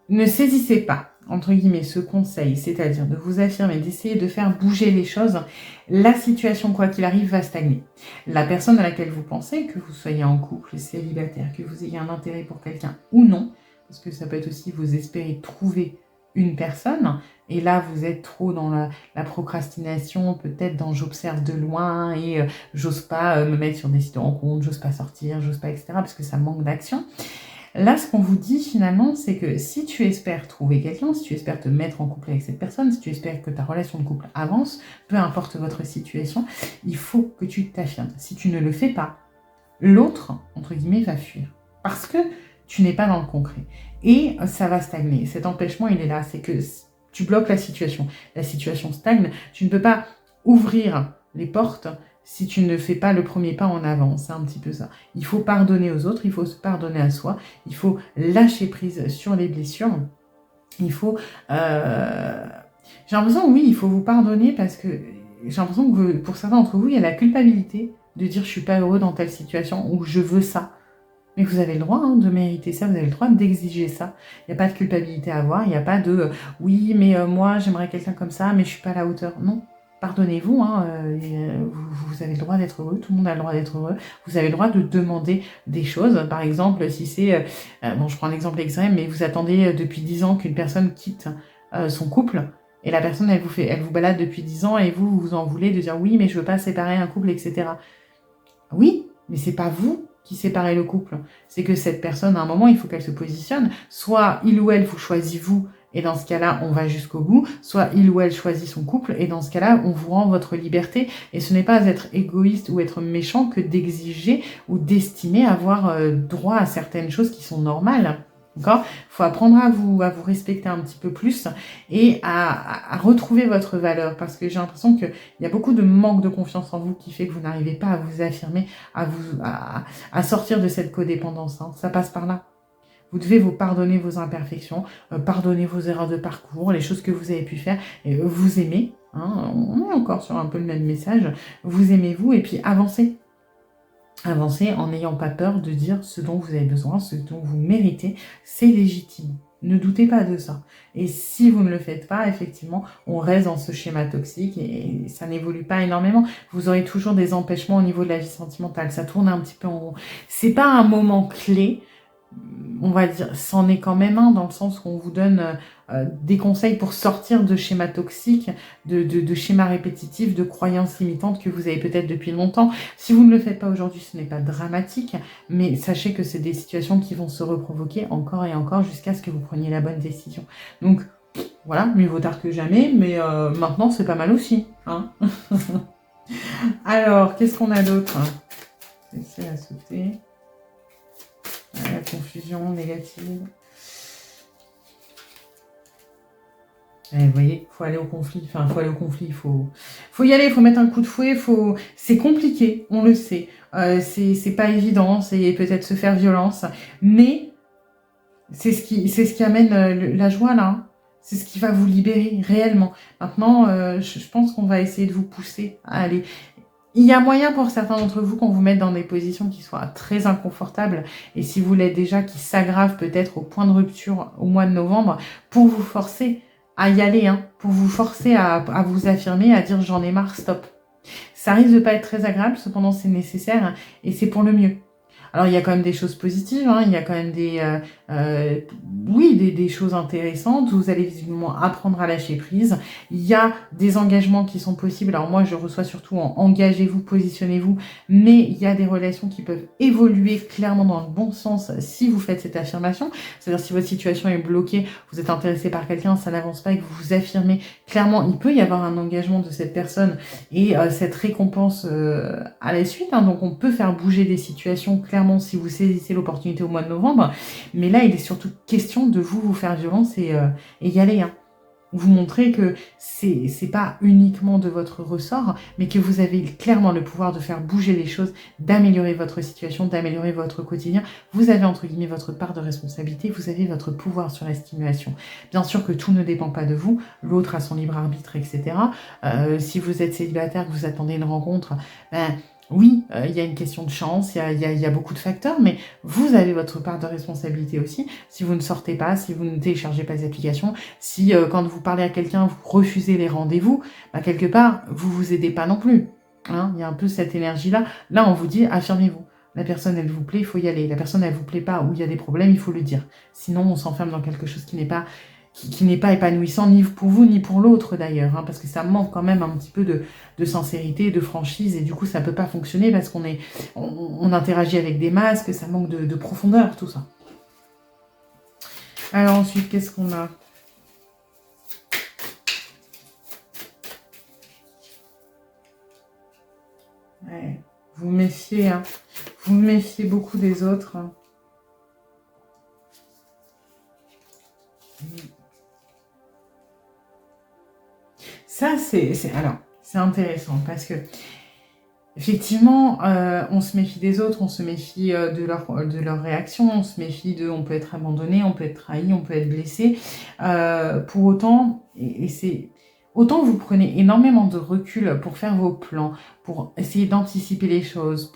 ne saisissez pas, entre guillemets, ce conseil, c'est-à-dire de vous affirmer, d'essayer de faire bouger les choses, la situation, quoi qu'il arrive, va stagner. La personne à laquelle vous pensez, que vous soyez en couple, célibataire, que vous ayez un intérêt pour quelqu'un ou non, parce que ça peut être aussi vous espérez trouver une personne, et là vous êtes trop dans la procrastination, peut-être dans j'observe de loin et j'ose pas me mettre sur des sites de rencontres, j'ose pas sortir, j'ose pas, etc., parce que ça manque d'action. Là, ce qu'on vous dit finalement, c'est que si tu espères trouver quelqu'un, si tu espères te mettre en couple avec cette personne, si tu espères que ta relation de couple avance, peu importe votre situation, il faut que tu t'affirmes. Si tu ne le fais pas, l'autre, entre guillemets, va fuir. Parce que tu n'es pas dans le concret. Et ça va stagner. Cet empêchement, il est là. C'est que tu bloques la situation. La situation stagne. Tu ne peux pas ouvrir les portes si tu ne fais pas le premier pas en avant. C'est un petit peu ça. Il faut pardonner aux autres. Il faut se pardonner à soi. Il faut lâcher prise sur les blessures. Il faut... J'ai l'impression, oui, il faut vous pardonner parce que j'ai l'impression que pour certains d'entre vous, il y a la culpabilité de dire je suis pas heureux dans telle situation ou je veux ça. Mais vous avez le droit de mériter ça, vous avez le droit d'exiger ça. Il n'y a pas de culpabilité à avoir, il n'y a pas de oui, mais moi j'aimerais quelqu'un comme ça, mais je suis pas à la hauteur. Non, pardonnez-vous, vous avez le droit d'être heureux, tout le monde a le droit d'être heureux. Vous avez le droit de demander des choses. Par exemple, si c'est, bon, je prends l'exemple extrême, mais vous attendez depuis 10 ans qu'une personne quitte son couple. Et la personne, elle vous balade depuis 10 ans et vous en voulez de dire oui, mais je veux pas séparer un couple, etc. Oui, mais c'est pas vous qui séparez le couple. C'est que cette personne, à un moment, il faut qu'elle se positionne. Soit il ou elle vous choisit vous, et dans ce cas-là, on va jusqu'au bout. Soit il ou elle choisit son couple, et dans ce cas-là, on vous rend votre liberté. Et ce n'est pas être égoïste ou être méchant que d'exiger ou d'estimer avoir droit à certaines choses qui sont normales. D'accord ? Il faut apprendre à vous respecter un petit peu plus et à retrouver votre valeur, parce que j'ai l'impression qu'il y a beaucoup de manque de confiance en vous qui fait que vous n'arrivez pas à vous affirmer, à sortir de cette codépendance. Ça passe par là. Vous devez vous pardonner vos imperfections, pardonner vos erreurs de parcours, les choses que vous avez pu faire, et vous aimer. On est encore sur un peu le même message. Vous aimez-vous et puis avancez. Avancez en n'ayant pas peur de dire ce dont vous avez besoin, ce dont vous méritez, c'est légitime. Ne doutez pas de ça. Et si vous ne le faites pas, effectivement, on reste dans ce schéma toxique et ça n'évolue pas énormément. Vous aurez toujours des empêchements au niveau de la vie sentimentale. Ça tourne un petit peu en rond. C'est pas un moment clé, on va dire, c'en est quand même un, dans le sens où on vous donne des conseils pour sortir de schémas toxiques, de schémas répétitifs, de croyances limitantes que vous avez peut-être depuis longtemps. Si vous ne le faites pas aujourd'hui, ce n'est pas dramatique, mais sachez que c'est des situations qui vont se reprovoquer encore et encore jusqu'à ce que vous preniez la bonne décision. Donc voilà, mieux vaut tard que jamais, mais maintenant c'est pas mal aussi. Alors, qu'est-ce qu'on a d'autre ? Laissez la sauter. La confusion négative. Vous voyez, il faut aller au conflit. Enfin, il faut aller au conflit. Il faut y aller, il faut mettre un coup de fouet. C'est compliqué, on le sait. C'est pas évident, c'est peut-être se faire violence. Mais c'est ce qui amène la joie, là. C'est ce qui va vous libérer réellement. Maintenant, je pense qu'on va essayer de vous pousser à aller. Il y a moyen pour certains d'entre vous qu'on vous mette dans des positions qui soient très inconfortables et si vous l'êtes déjà, qui s'aggravent peut-être au point de rupture au mois de novembre pour vous forcer à y aller, pour vous forcer à vous affirmer, à dire j'en ai marre, stop. Ça risque de pas être très agréable, cependant c'est nécessaire et c'est pour le mieux. Alors il y a quand même des choses positives, il y a quand même des choses intéressantes. Vous allez visiblement apprendre à lâcher prise. Il y a des engagements qui sont possibles. Alors moi je reçois surtout en engagez-vous, positionnez-vous, mais il y a des relations qui peuvent évoluer clairement dans le bon sens si vous faites cette affirmation. C'est-à-dire si votre situation est bloquée, vous êtes intéressé par quelqu'un, ça n'avance pas et que vous vous affirmez clairement, il peut y avoir un engagement de cette personne et cette récompense à la suite. Donc on peut faire bouger des situations clairement si vous saisissez l'opportunité au mois de novembre. Mais là, il est surtout question de vous faire violence et y aller. Vous montrer que c'est pas uniquement de votre ressort, mais que vous avez clairement le pouvoir de faire bouger les choses, d'améliorer votre situation, d'améliorer votre quotidien. Vous avez entre guillemets votre part de responsabilité, vous avez votre pouvoir sur la stimulation. Bien sûr que tout ne dépend pas de vous, l'autre a son libre arbitre, etc. Si vous êtes célibataire, que vous attendez une rencontre, oui, il y a une question de chance, il y a beaucoup de facteurs, mais vous avez votre part de responsabilité aussi. Si vous ne sortez pas, si vous ne téléchargez pas les applications, si quand vous parlez à quelqu'un, vous refusez les rendez-vous, quelque part, vous vous aidez pas non plus. Il y a un peu cette énergie-là. Là, on vous dit, affirmez-vous. La personne, elle vous plaît, il faut y aller. La personne, elle vous plaît pas, ou il y a des problèmes, il faut le dire. Sinon, on s'enferme dans quelque chose qui n'est pas épanouissant ni pour vous ni pour l'autre d'ailleurs, parce que ça manque quand même un petit peu de sincérité, de franchise, et du coup ça peut pas fonctionner parce qu'on interagit avec des masques, ça manque de profondeur, tout ça. Alors ensuite, qu'est-ce qu'on a? Ouais, vous méfiez, hein. Vous méfiez beaucoup des autres. Hein. Ça, alors, c'est intéressant parce que effectivement, on se méfie des autres, on se méfie de leur réaction, on se méfie on peut être abandonné, on peut être trahi, on peut être blessé. Pour autant, et c'est autant vous prenez énormément de recul pour faire vos plans, pour essayer d'anticiper les choses,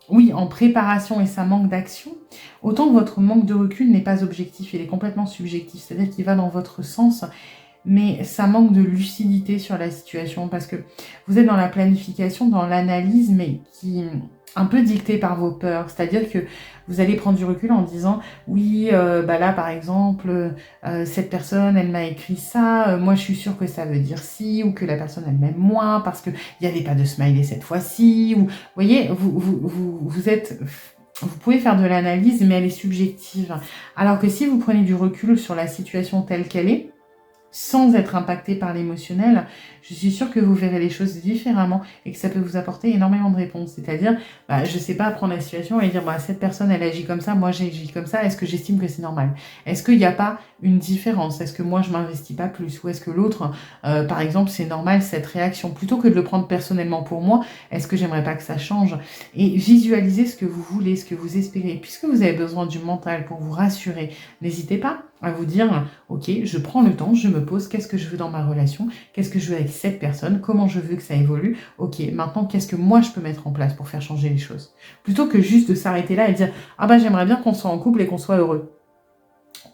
oui, en préparation et ça manque d'action, autant votre manque de recul n'est pas objectif, il est complètement subjectif, c'est-à-dire qu'il va dans votre sens mais ça manque de lucidité sur la situation parce que vous êtes dans la planification, dans l'analyse, mais qui est un peu dictée par vos peurs. C'est-à-dire que vous allez prendre du recul en disant oui, bah là par exemple, cette personne, elle m'a écrit ça, moi je suis sûre que ça veut dire si, ou que la personne elle m'aime moins parce qu'il n'y avait pas de smiley cette fois-ci. Ou, vous voyez, vous êtes... Vous pouvez faire de l'analyse, mais elle est subjective. Alors que si vous prenez du recul sur la situation telle qu'elle est, sans être impacté par l'émotionnel, je suis sûre que vous verrez les choses différemment et que ça peut vous apporter énormément de réponses. C'est-à-dire, bah, je ne sais pas, prendre la situation et dire, bah, cette personne, elle agit comme ça, moi j'agis comme ça, est-ce que j'estime que c'est normal? Est-ce qu'il n'y a pas une différence? Est-ce que moi je m'investis pas plus? Ou est-ce que l'autre, par exemple, c'est normal cette réaction? Plutôt que de le prendre personnellement pour moi, est-ce que j'aimerais pas que ça change? Et visualisez ce que vous voulez, ce que vous espérez. Puisque vous avez besoin du mental pour vous rassurer, n'hésitez pas à vous dire, ok, je prends le temps, je me pose, qu'est-ce que je veux dans ma relation, qu'est-ce que je veux avec cette personne, comment je veux que ça évolue, ok, maintenant qu'est-ce que moi je peux mettre en place pour faire changer les choses. Plutôt que juste de s'arrêter là et dire, ah bah j'aimerais bien qu'on soit en couple et qu'on soit heureux.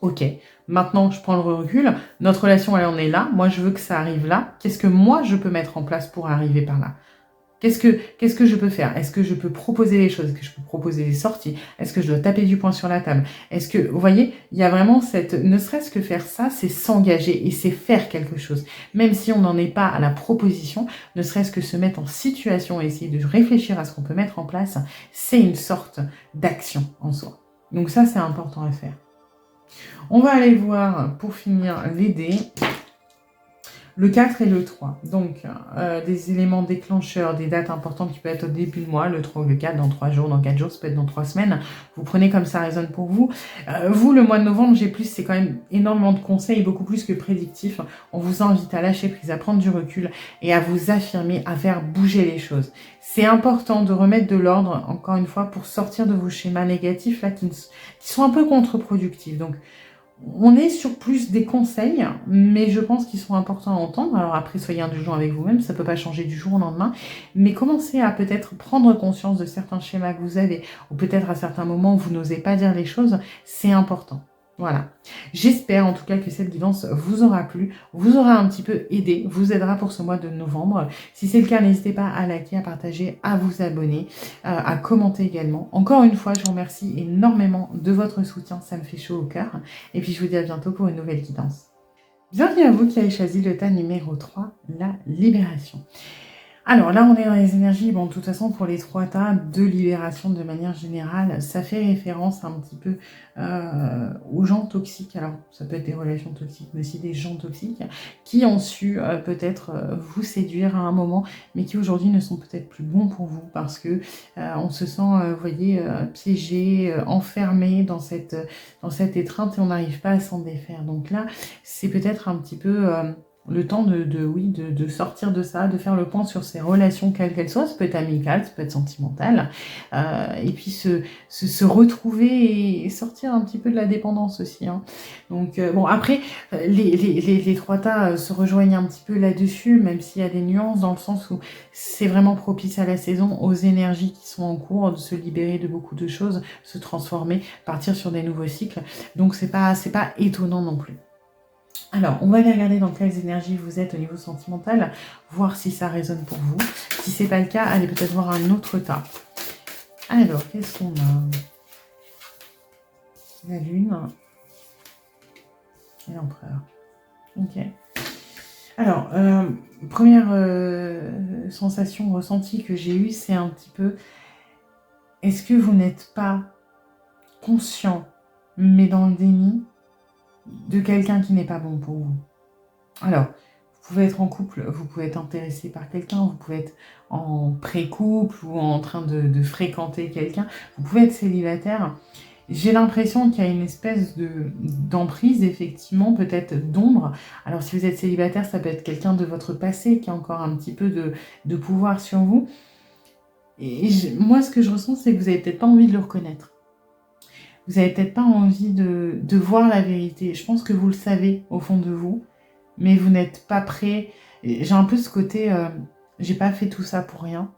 Ok, maintenant je prends le recul, notre relation elle en est là, moi je veux que ça arrive là, qu'est-ce que moi je peux mettre en place pour arriver par là? Qu'est-ce que je peux faire? Est-ce que je peux proposer les choses? Est-ce que je peux proposer des sorties? Est-ce que je dois taper du poing sur la table? Est-ce que, vous voyez, il y a vraiment ne serait-ce que faire ça, c'est s'engager et c'est faire quelque chose. Même si on n'en est pas à la proposition, ne serait-ce que se mettre en situation et essayer de réfléchir à ce qu'on peut mettre en place, c'est une sorte d'action en soi. Donc ça, c'est important à faire. On va aller voir, pour finir, les dés. Le 4 et le 3. Donc, des éléments déclencheurs, des dates importantes qui peuvent être au début de mois, le 3 ou le 4, dans 3 jours, dans 4 jours, ça peut être dans 3 semaines. Vous prenez comme ça résonne pour vous. Vous, le mois de novembre, c'est quand même énormément de conseils, beaucoup plus que prédictif. On vous invite à lâcher prise, à prendre du recul et à vous affirmer, à faire bouger les choses. C'est important de remettre de l'ordre, encore une fois, pour sortir de vos schémas négatifs là qui sont un peu contre-productifs. Donc, on est sur plus des conseils, mais je pense qu'ils sont importants à entendre. Alors après, soyez indulgents avec vous-même, ça ne peut pas changer du jour au lendemain, mais commencez à peut-être prendre conscience de certains schémas que vous avez, ou peut-être à certains moments où vous n'osez pas dire les choses, c'est important. Voilà. J'espère en tout cas que cette guidance vous aura plu, vous aura un petit peu aidé, vous aidera pour ce mois de novembre. Si c'est le cas, n'hésitez pas à liker, à partager, à vous abonner, à commenter également. Encore une fois, je vous remercie énormément de votre soutien, ça me fait chaud au cœur. Et puis je vous dis à bientôt pour une nouvelle guidance. Bienvenue à vous qui avez choisi le tas numéro 3, la libération. Alors là, on est dans les énergies, bon, de toute façon, pour les 3 tas de libération de manière générale, ça fait référence un petit peu aux gens toxiques. Alors, ça peut être des relations toxiques, mais aussi des gens toxiques qui ont su peut-être vous séduire à un moment, mais qui aujourd'hui ne sont peut-être plus bons pour vous parce que on se sent, vous voyez, piégé, enfermé dans cette étreinte et on n'arrive pas à s'en défaire. Donc là, c'est peut-être un petit peu... le temps de sortir de ça, de faire le point sur ses relations, quelles qu'elles soient. Ça peut être amical, ça peut être sentimental. Et puis se retrouver et sortir un petit peu de la dépendance aussi. Hein. Donc, bon, après, les 3 tas se rejoignent un petit peu là-dessus, même s'il y a des nuances, dans le sens où c'est vraiment propice à la saison, aux énergies qui sont en cours, de se libérer de beaucoup de choses, se transformer, partir sur des nouveaux cycles. Donc, c'est pas étonnant non plus. Alors, on va aller regarder dans quelles énergies vous êtes au niveau sentimental, voir si ça résonne pour vous. Si c'est pas le cas, allez peut-être voir un autre tas. Alors, qu'est-ce qu'on a? La lune et l'empereur. Ok. Alors, première sensation ressentie que j'ai eue, c'est un petit peu, est-ce que vous n'êtes pas conscient mais dans le déni de quelqu'un qui n'est pas bon pour vous. Alors, vous pouvez être en couple, vous pouvez être intéressé par quelqu'un, vous pouvez être en pré-couple ou en train de fréquenter quelqu'un, vous pouvez être célibataire. J'ai l'impression qu'il y a une espèce d'emprise, effectivement, peut-être d'ombre. Alors, si vous êtes célibataire, ça peut être quelqu'un de votre passé qui a encore un petit peu de pouvoir sur vous. Et moi, ce que je ressens, c'est que vous n'avez peut-être pas envie de le reconnaître. Vous n'avez peut-être pas envie de voir la vérité. Je pense que vous le savez au fond de vous, mais vous n'êtes pas prêt. J'ai un peu ce côté, j'ai pas fait tout ça pour rien.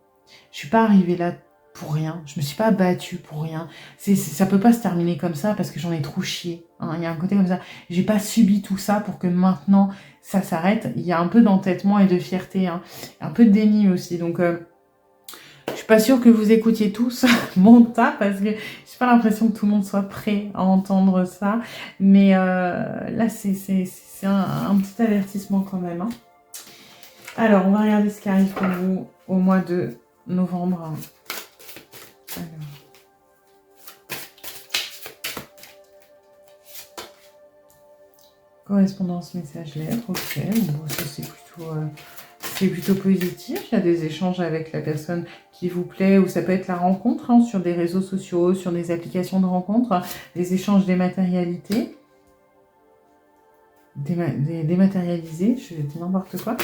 Je suis pas arrivée là pour rien. Je me suis pas battue pour rien. Ça peut pas se terminer comme ça parce que j'en ai trop chié. Hein. Il y a un côté comme ça. J'ai pas subi tout ça pour que maintenant ça s'arrête. Il y a un peu d'entêtement et de fierté, hein. Un peu de déni aussi. Donc, je suis pas sûre que vous écoutiez tous mon tas parce que j'ai pas l'impression que tout le monde soit prêt à entendre ça. Mais là, c'est un petit avertissement quand même. Hein. Alors, on va regarder ce qui arrive pour vous au mois de novembre. Alors. Correspondance message lettre, ok. Bon, ça c'est plutôt positif. Il y a des échanges avec la personne qui vous plaît, ou ça peut être la rencontre hein, sur des réseaux sociaux, sur des applications de rencontres, des échanges dématérialisés. Dématérialisés, je dis n'importe quoi.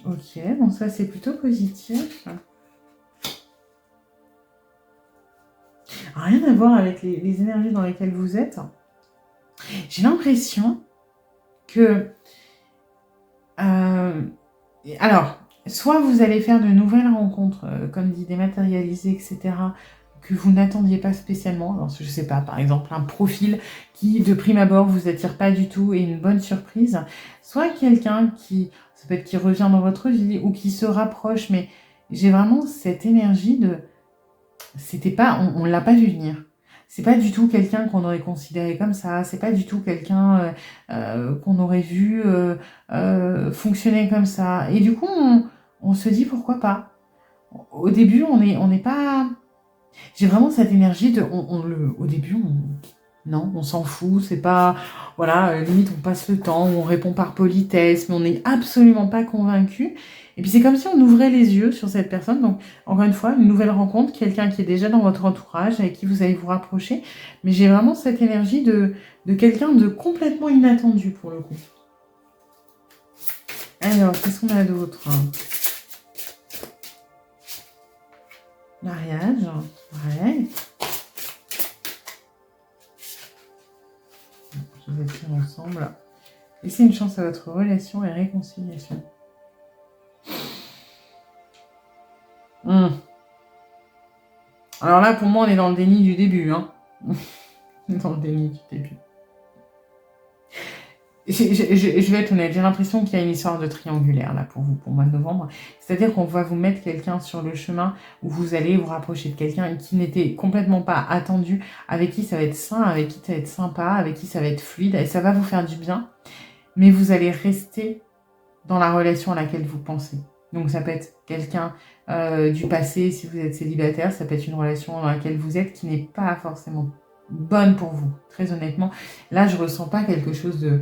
Ok, bon ça c'est plutôt positif. Rien à voir avec les énergies dans lesquelles vous êtes. J'ai l'impression que... alors, soit vous allez faire de nouvelles rencontres, comme dit dématérialisées, etc., que vous n'attendiez pas spécialement. Alors, je ne sais pas, par exemple, un profil qui, de prime abord, vous attire pas du tout et une bonne surprise. Soit quelqu'un ça peut être qui revient dans votre vie ou qui se rapproche, mais j'ai vraiment cette énergie de... on l'a pas vu venir. C'est pas du tout quelqu'un qu'on aurait considéré comme ça. C'est pas du tout quelqu'un qu'on aurait vu fonctionner comme ça. Et du coup, on se dit pourquoi pas. Au début, on n'est pas... J'ai vraiment cette énergie de... au début, non, on s'en fout. C'est pas... Voilà, limite, on passe le temps, on répond par politesse, mais on n'est absolument pas convaincu. Et puis c'est comme si on ouvrait les yeux sur cette personne. Donc, encore une fois, une nouvelle rencontre, quelqu'un qui est déjà dans votre entourage, avec qui vous allez vous rapprocher. Mais j'ai vraiment cette énergie de quelqu'un de complètement inattendu, pour le coup. Alors, qu'est-ce qu'on a d'autre? Mariage, ouais. Je vais écrire ensemble. Laissez une chance à votre relation et réconciliation. Alors là, pour moi, on est dans le déni du début. Hein. Dans le déni du début. Je vais être honnête, j'ai l'impression qu'il y a une histoire de triangulaire là pour vous, pour le mois de novembre. C'est-à-dire qu'on va vous mettre quelqu'un sur le chemin où vous allez vous rapprocher de quelqu'un qui n'était complètement pas attendu, avec qui ça va être sain, avec qui ça va être sympa, avec qui ça va être fluide, et ça va vous faire du bien. Mais vous allez rester dans la relation à laquelle vous pensez. Donc ça peut être quelqu'un du passé, si vous êtes célibataire, ça peut être une relation dans laquelle vous êtes qui n'est pas forcément bonne pour vous. Très honnêtement, là je ressens pas quelque chose de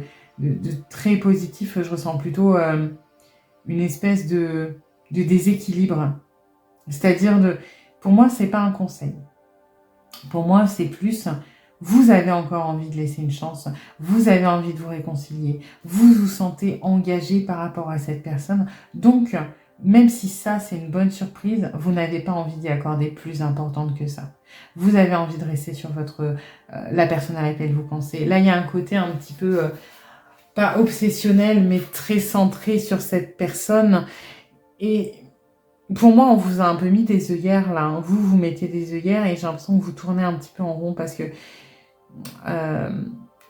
très positif, je ressens plutôt une espèce de déséquilibre. C'est-à-dire, pour moi, c'est pas un conseil. Pour moi, c'est plus, vous avez encore envie de laisser une chance, vous avez envie de vous réconcilier, vous vous sentez engagé par rapport à cette personne. Donc, même si ça, c'est une bonne surprise, vous n'avez pas envie d'y accorder plus importante que ça. Vous avez envie de rester sur la personne à laquelle vous pensez. Là, il y a un côté un petit peu... pas obsessionnel, mais très centré sur cette personne. Et pour moi, on vous a un peu mis des œillères, là. Hein. Vous mettez des œillères et j'ai l'impression que vous tournez un petit peu en rond parce que...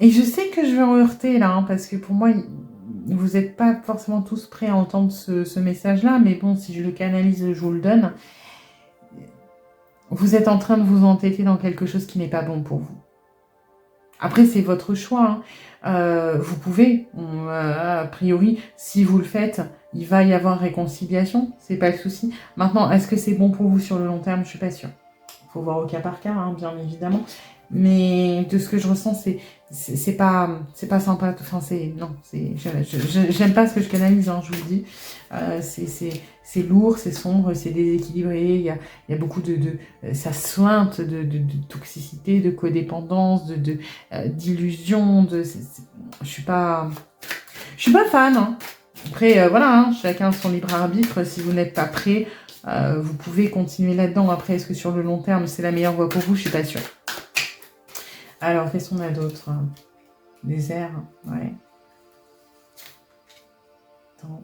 Et je sais que je vais en heurter, là, hein, parce que pour moi, vous n'êtes pas forcément tous prêts à entendre ce message-là, mais bon, si je le canalise, je vous le donne. Vous êtes en train de vous entêter dans quelque chose qui n'est pas bon pour vous. Après, c'est votre choix. Hein. Vous pouvez, a priori, si vous le faites, il va y avoir réconciliation, c'est pas le souci. Maintenant, est-ce que c'est bon pour vous sur le long terme? Je suis pas sûre. Il faut voir au cas par cas, hein, bien évidemment. mais de ce que je ressens, c'est pas sympa. Enfin, non, j'aime pas ce que je canalise, hein, je vous le dis. C'est lourd, c'est sombre, c'est déséquilibré. Il y a beaucoup ça sointe de toxicité, de codépendance, d'illusion. Je suis pas fan, hein. Après, voilà, hein, chacun son libre arbitre. Si vous n'êtes pas prêt, vous pouvez continuer là-dedans. Après, est-ce que sur le long terme, c'est la meilleure voie pour vous? Je suis pas sûre. Alors, qu'est-ce qu'on a d'autre? Des airs, ouais. Attends.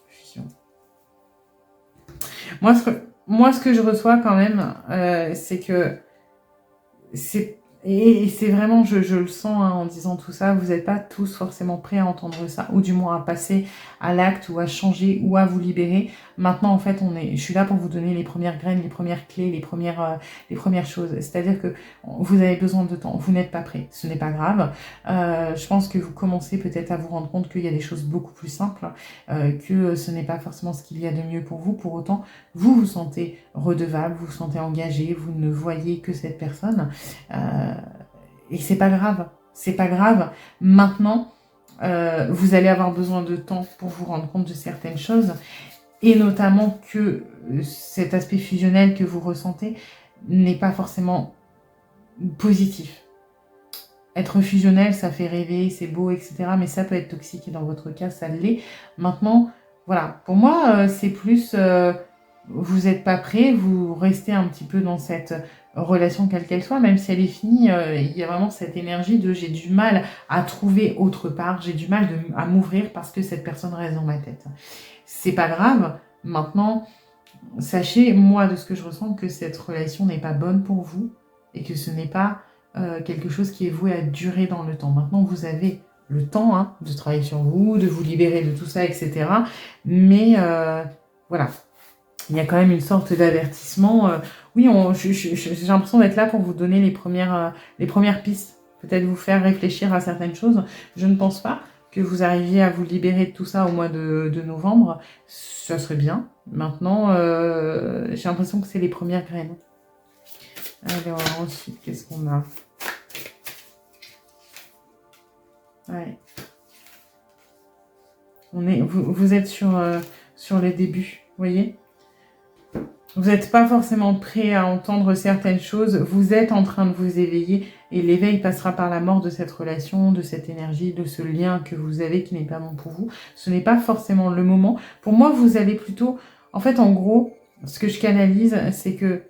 Fusion. Moi, ce que je reçois quand même, c'est que et c'est vraiment, je le sens, hein, en disant tout ça, vous n'êtes pas tous forcément prêts à entendre ça, ou du moins à passer à l'acte, ou à changer, ou à vous libérer. Maintenant, en fait, je suis là pour vous donner les premières graines, les premières clés, les premières choses. C'est-à-dire que vous avez besoin de temps, vous n'êtes pas prêts, ce n'est pas grave. Je pense que vous commencez peut-être à vous rendre compte qu'il y a des choses beaucoup plus simples, que ce n'est pas forcément ce qu'il y a de mieux pour vous. Pour autant, vous vous sentez redevable, vous vous sentez engagé, vous ne voyez que cette personne. Et c'est pas grave, c'est pas grave. Maintenant, vous allez avoir besoin de temps pour vous rendre compte de certaines choses, et notamment que cet aspect fusionnel que vous ressentez n'est pas forcément positif. Être fusionnel, ça fait rêver, c'est beau, etc. Mais ça peut être toxique, et dans votre cas, ça l'est. Maintenant, voilà, pour moi, c'est plus... vous n'êtes pas prêt, vous restez un petit peu dans cette relation quelle qu'elle soit, même si elle est finie, il y a vraiment cette énergie de j'ai du mal à trouver autre part, j'ai du mal à m'ouvrir parce que cette personne reste dans ma tête. C'est pas grave. Maintenant, sachez, moi, de ce que je ressens, que cette relation n'est pas bonne pour vous et que ce n'est pas quelque chose qui est voué à durer dans le temps. Maintenant, vous avez le temps, hein, de travailler sur vous, de vous libérer de tout ça, etc. Mais voilà. Il y a quand même une sorte d'avertissement. Oui, j'ai l'impression d'être là pour vous donner les premières pistes. Peut-être vous faire réfléchir à certaines choses. Je ne pense pas que vous arriviez à vous libérer de tout ça au mois de novembre. Ça serait bien. Maintenant, j'ai l'impression que c'est les premières graines. Alors, ensuite, qu'est-ce qu'on a? Ouais. Vous êtes sur les débuts, vous voyez? Vous n'êtes pas forcément prêt à entendre certaines choses, vous êtes en train de vous éveiller, et l'éveil passera par la mort de cette relation, de cette énergie, de ce lien que vous avez qui n'est pas bon pour vous. Ce n'est pas forcément le moment. Pour moi, vous allez plutôt... En fait, en gros, ce que je canalise, c'est que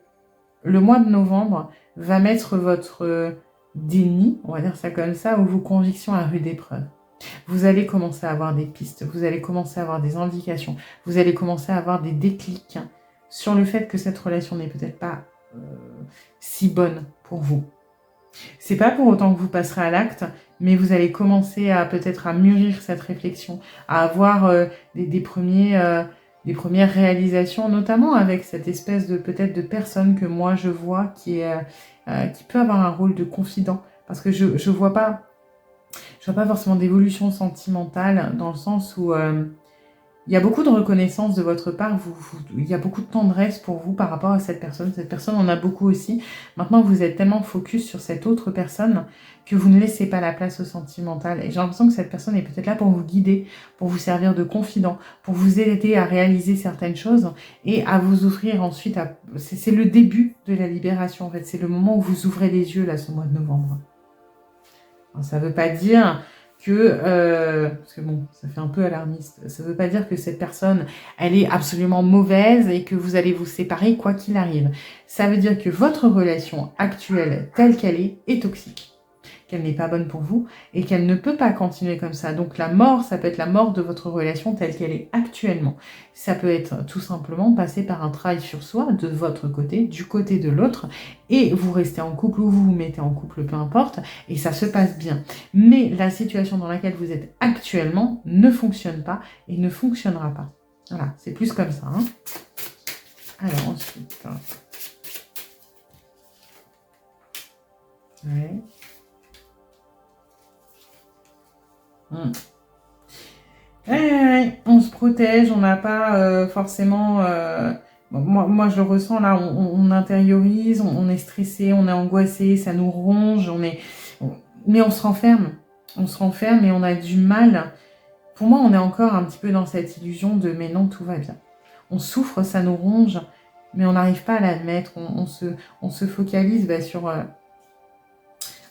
le mois de novembre va mettre votre déni, on va dire ça comme ça, ou vos convictions à rude épreuve. Vous allez commencer à avoir des pistes, vous allez commencer à avoir des indications, vous allez commencer à avoir des déclics sur le fait que cette relation n'est peut-être pas si bonne pour vous. C'est pas pour autant que vous passerez à l'acte, mais vous allez commencer à peut-être à mûrir cette réflexion, à avoir des premières réalisations, notamment avec cette espèce de peut-être de personne que moi je vois qui peut avoir un rôle de confident, parce que je vois pas forcément d'évolution sentimentale, dans le sens où il y a beaucoup de reconnaissance de votre part, il y a beaucoup de tendresse pour vous par rapport à cette personne. Cette personne en a beaucoup aussi. Maintenant, vous êtes tellement focus sur cette autre personne que vous ne laissez pas la place au sentimental. Et j'ai l'impression que cette personne est peut-être là pour vous guider, pour vous servir de confident, pour vous aider à réaliser certaines choses et à vous ouvrir ensuite à... C'est le début de la libération, en fait. C'est le moment où vous ouvrez les yeux, là, ce mois de novembre. Alors, ça ne veut pas dire que, parce que bon, ça fait un peu alarmiste, ça ne veut pas dire que cette personne, elle est absolument mauvaise et que vous allez vous séparer quoi qu'il arrive. Ça veut dire que votre relation actuelle, telle qu'elle est toxique, qu'elle n'est pas bonne pour vous et qu'elle ne peut pas continuer comme ça. Donc la mort, ça peut être la mort de votre relation telle qu'elle est actuellement. Ça peut être tout simplement passer par un travail sur soi, de votre côté, du côté de l'autre, et vous restez en couple ou vous vous mettez en couple, peu importe, et ça se passe bien. Mais la situation dans laquelle vous êtes actuellement ne fonctionne pas et ne fonctionnera pas. Voilà, c'est plus comme ça. Hein. Alors ensuite... Ouais. On se protège, on n'a pas forcément moi, je le ressens là, on intériorise, on est stressé, on est angoissé, ça nous ronge, mais on se renferme. On se renferme et on a du mal. Pour moi, on est encore un petit peu dans cette illusion de mais non, tout va bien. On souffre, ça nous ronge, mais on n'arrive pas à l'admettre. On se focalise sur,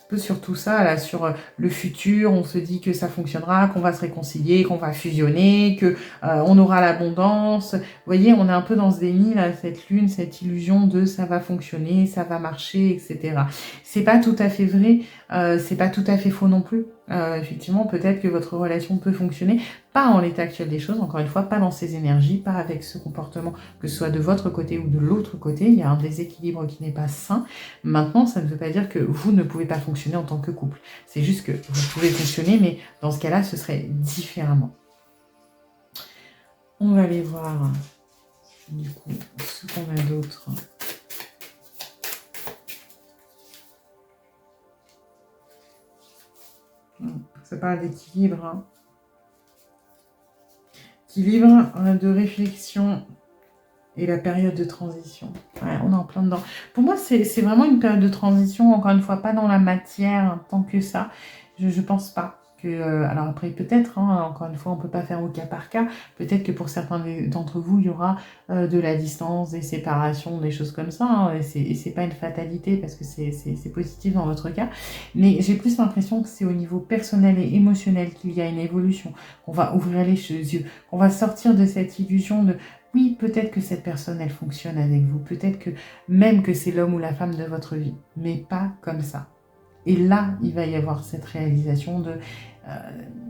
peu sur tout ça, là, sur le futur. On se dit que ça fonctionnera, qu'on va se réconcilier, qu'on va fusionner, que on aura l'abondance. Vous voyez, on est un peu dans ce déni, là, cette lune, cette illusion de ça va fonctionner, ça va marcher, etc. C'est pas tout à fait vrai, c'est pas tout à fait faux non plus. Effectivement, peut-être que votre relation peut fonctionner, pas en l'état actuel des choses, encore une fois, pas dans ces énergies, pas avec ce comportement, que ce soit de votre côté ou de l'autre côté. Il y a un déséquilibre qui n'est pas sain. Maintenant, ça ne veut pas dire que vous ne pouvez pas fonctionner en tant que couple. C'est juste que vous pouvez fonctionner, mais dans ce cas-là, ce serait différemment. On va aller voir, du coup, ce qu'on a d'autre. Ça parle d'équilibre. Hein. Équilibre, de réflexion et la période de transition. Ouais, on est en plein dedans. Pour moi, c'est vraiment une période de transition, encore une fois, pas dans la matière tant que ça. Je pense pas que... alors après, peut-être, hein, encore une fois, on peut pas faire au cas par cas. Peut-être que pour certains d'entre vous, il y aura de la distance, des séparations, des choses comme ça. Hein, et c'est pas une fatalité parce que c'est positif dans votre cas. Mais j'ai plus l'impression que c'est au niveau personnel et émotionnel qu'il y a une évolution, qu'on va ouvrir les yeux, qu'on va sortir de cette illusion de oui, peut-être que cette personne, elle fonctionne avec vous. Peut-être que même que c'est l'homme ou la femme de votre vie. Mais pas comme ça. Et là, il va y avoir cette réalisation de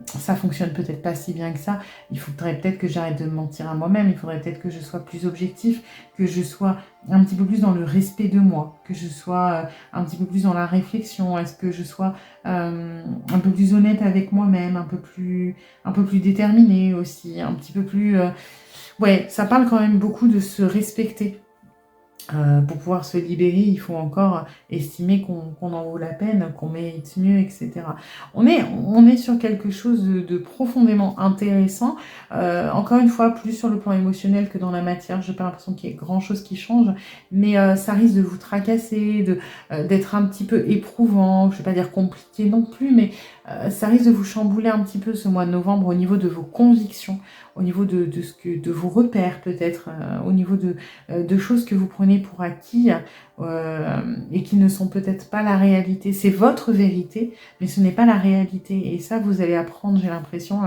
ça fonctionne peut-être pas si bien que ça. Il faudrait peut-être que j'arrête de me mentir à moi-même. Il faudrait peut-être que je sois plus objectif, que je sois un petit peu plus dans le respect de moi, que je sois un petit peu plus dans la réflexion. Est-ce que je sois un peu plus honnête avec moi-même, un peu plus déterminée aussi, un petit peu plus... Ouais, ça parle quand même beaucoup de se respecter. Pour pouvoir se libérer, il faut encore estimer qu'on en vaut la peine, qu'on mérite mieux, etc. On est sur quelque chose de profondément intéressant. Encore une fois, plus sur le plan émotionnel que dans la matière. Je n'ai pas l'impression qu'il y ait grand-chose qui change, mais ça risque de vous tracasser, d'être un petit peu éprouvant. Je ne vais pas dire compliqué non plus, mais ça risque de vous chambouler un petit peu ce mois de novembre au niveau de vos convictions, au niveau de vos repères peut-être, au niveau de choses que vous prenez pour acquis et qui ne sont peut-être pas la réalité. C'est votre vérité, mais ce n'est pas la réalité. Et ça, vous allez apprendre, j'ai l'impression,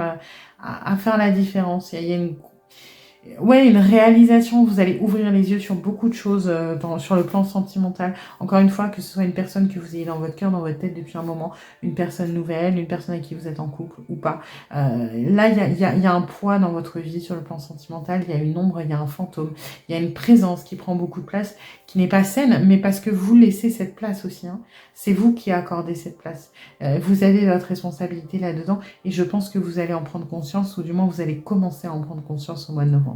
à faire la différence. Il y a une réalisation, vous allez ouvrir les yeux sur beaucoup de choses sur le plan sentimental. Encore une fois, que ce soit une personne que vous ayez dans votre cœur, dans votre tête depuis un moment, une personne nouvelle, une personne avec qui vous êtes en couple ou pas. Là, il y a un poids dans votre vie sur le plan sentimental, il y a une ombre, il y a un fantôme, il y a une présence qui prend beaucoup de place, qui n'est pas saine, mais parce que vous laissez cette place aussi. Hein. C'est vous qui accordez cette place. Vous avez votre responsabilité là-dedans et je pense que vous allez en prendre conscience, ou du moins vous allez commencer à en prendre conscience au mois de novembre.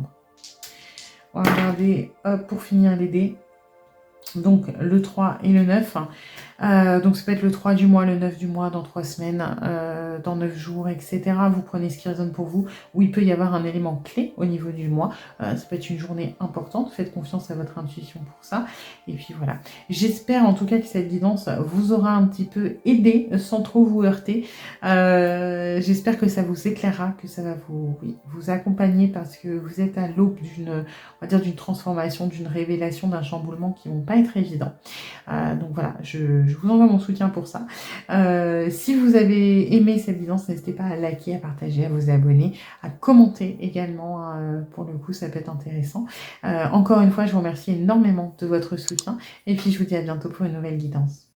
On va regarder, pour finir les dés. Donc le 3 et le 9. Donc ça peut être le 3 du mois, le 9 du mois, dans 3 semaines, dans 9 jours, etc. Vous prenez ce qui résonne pour vous, où il peut y avoir un élément clé au niveau du mois. Ça peut être une journée importante, faites confiance à votre intuition pour ça. Et puis voilà. J'espère en tout cas que cette guidance vous aura un petit peu aidé, sans trop vous heurter. J'espère que ça vous éclairera, que ça va vous accompagner, parce que vous êtes à l'aube d'une transformation, d'une révélation, d'un chamboulement qui ne vont pas être évidents. Donc voilà, je vous envoie mon soutien pour ça. Si vous avez aimé cette guidance, n'hésitez pas à liker, à partager, à vous abonner, à commenter également. Pour le coup, ça peut être intéressant. Encore une fois, je vous remercie énormément de votre soutien. Et puis, je vous dis à bientôt pour une nouvelle guidance.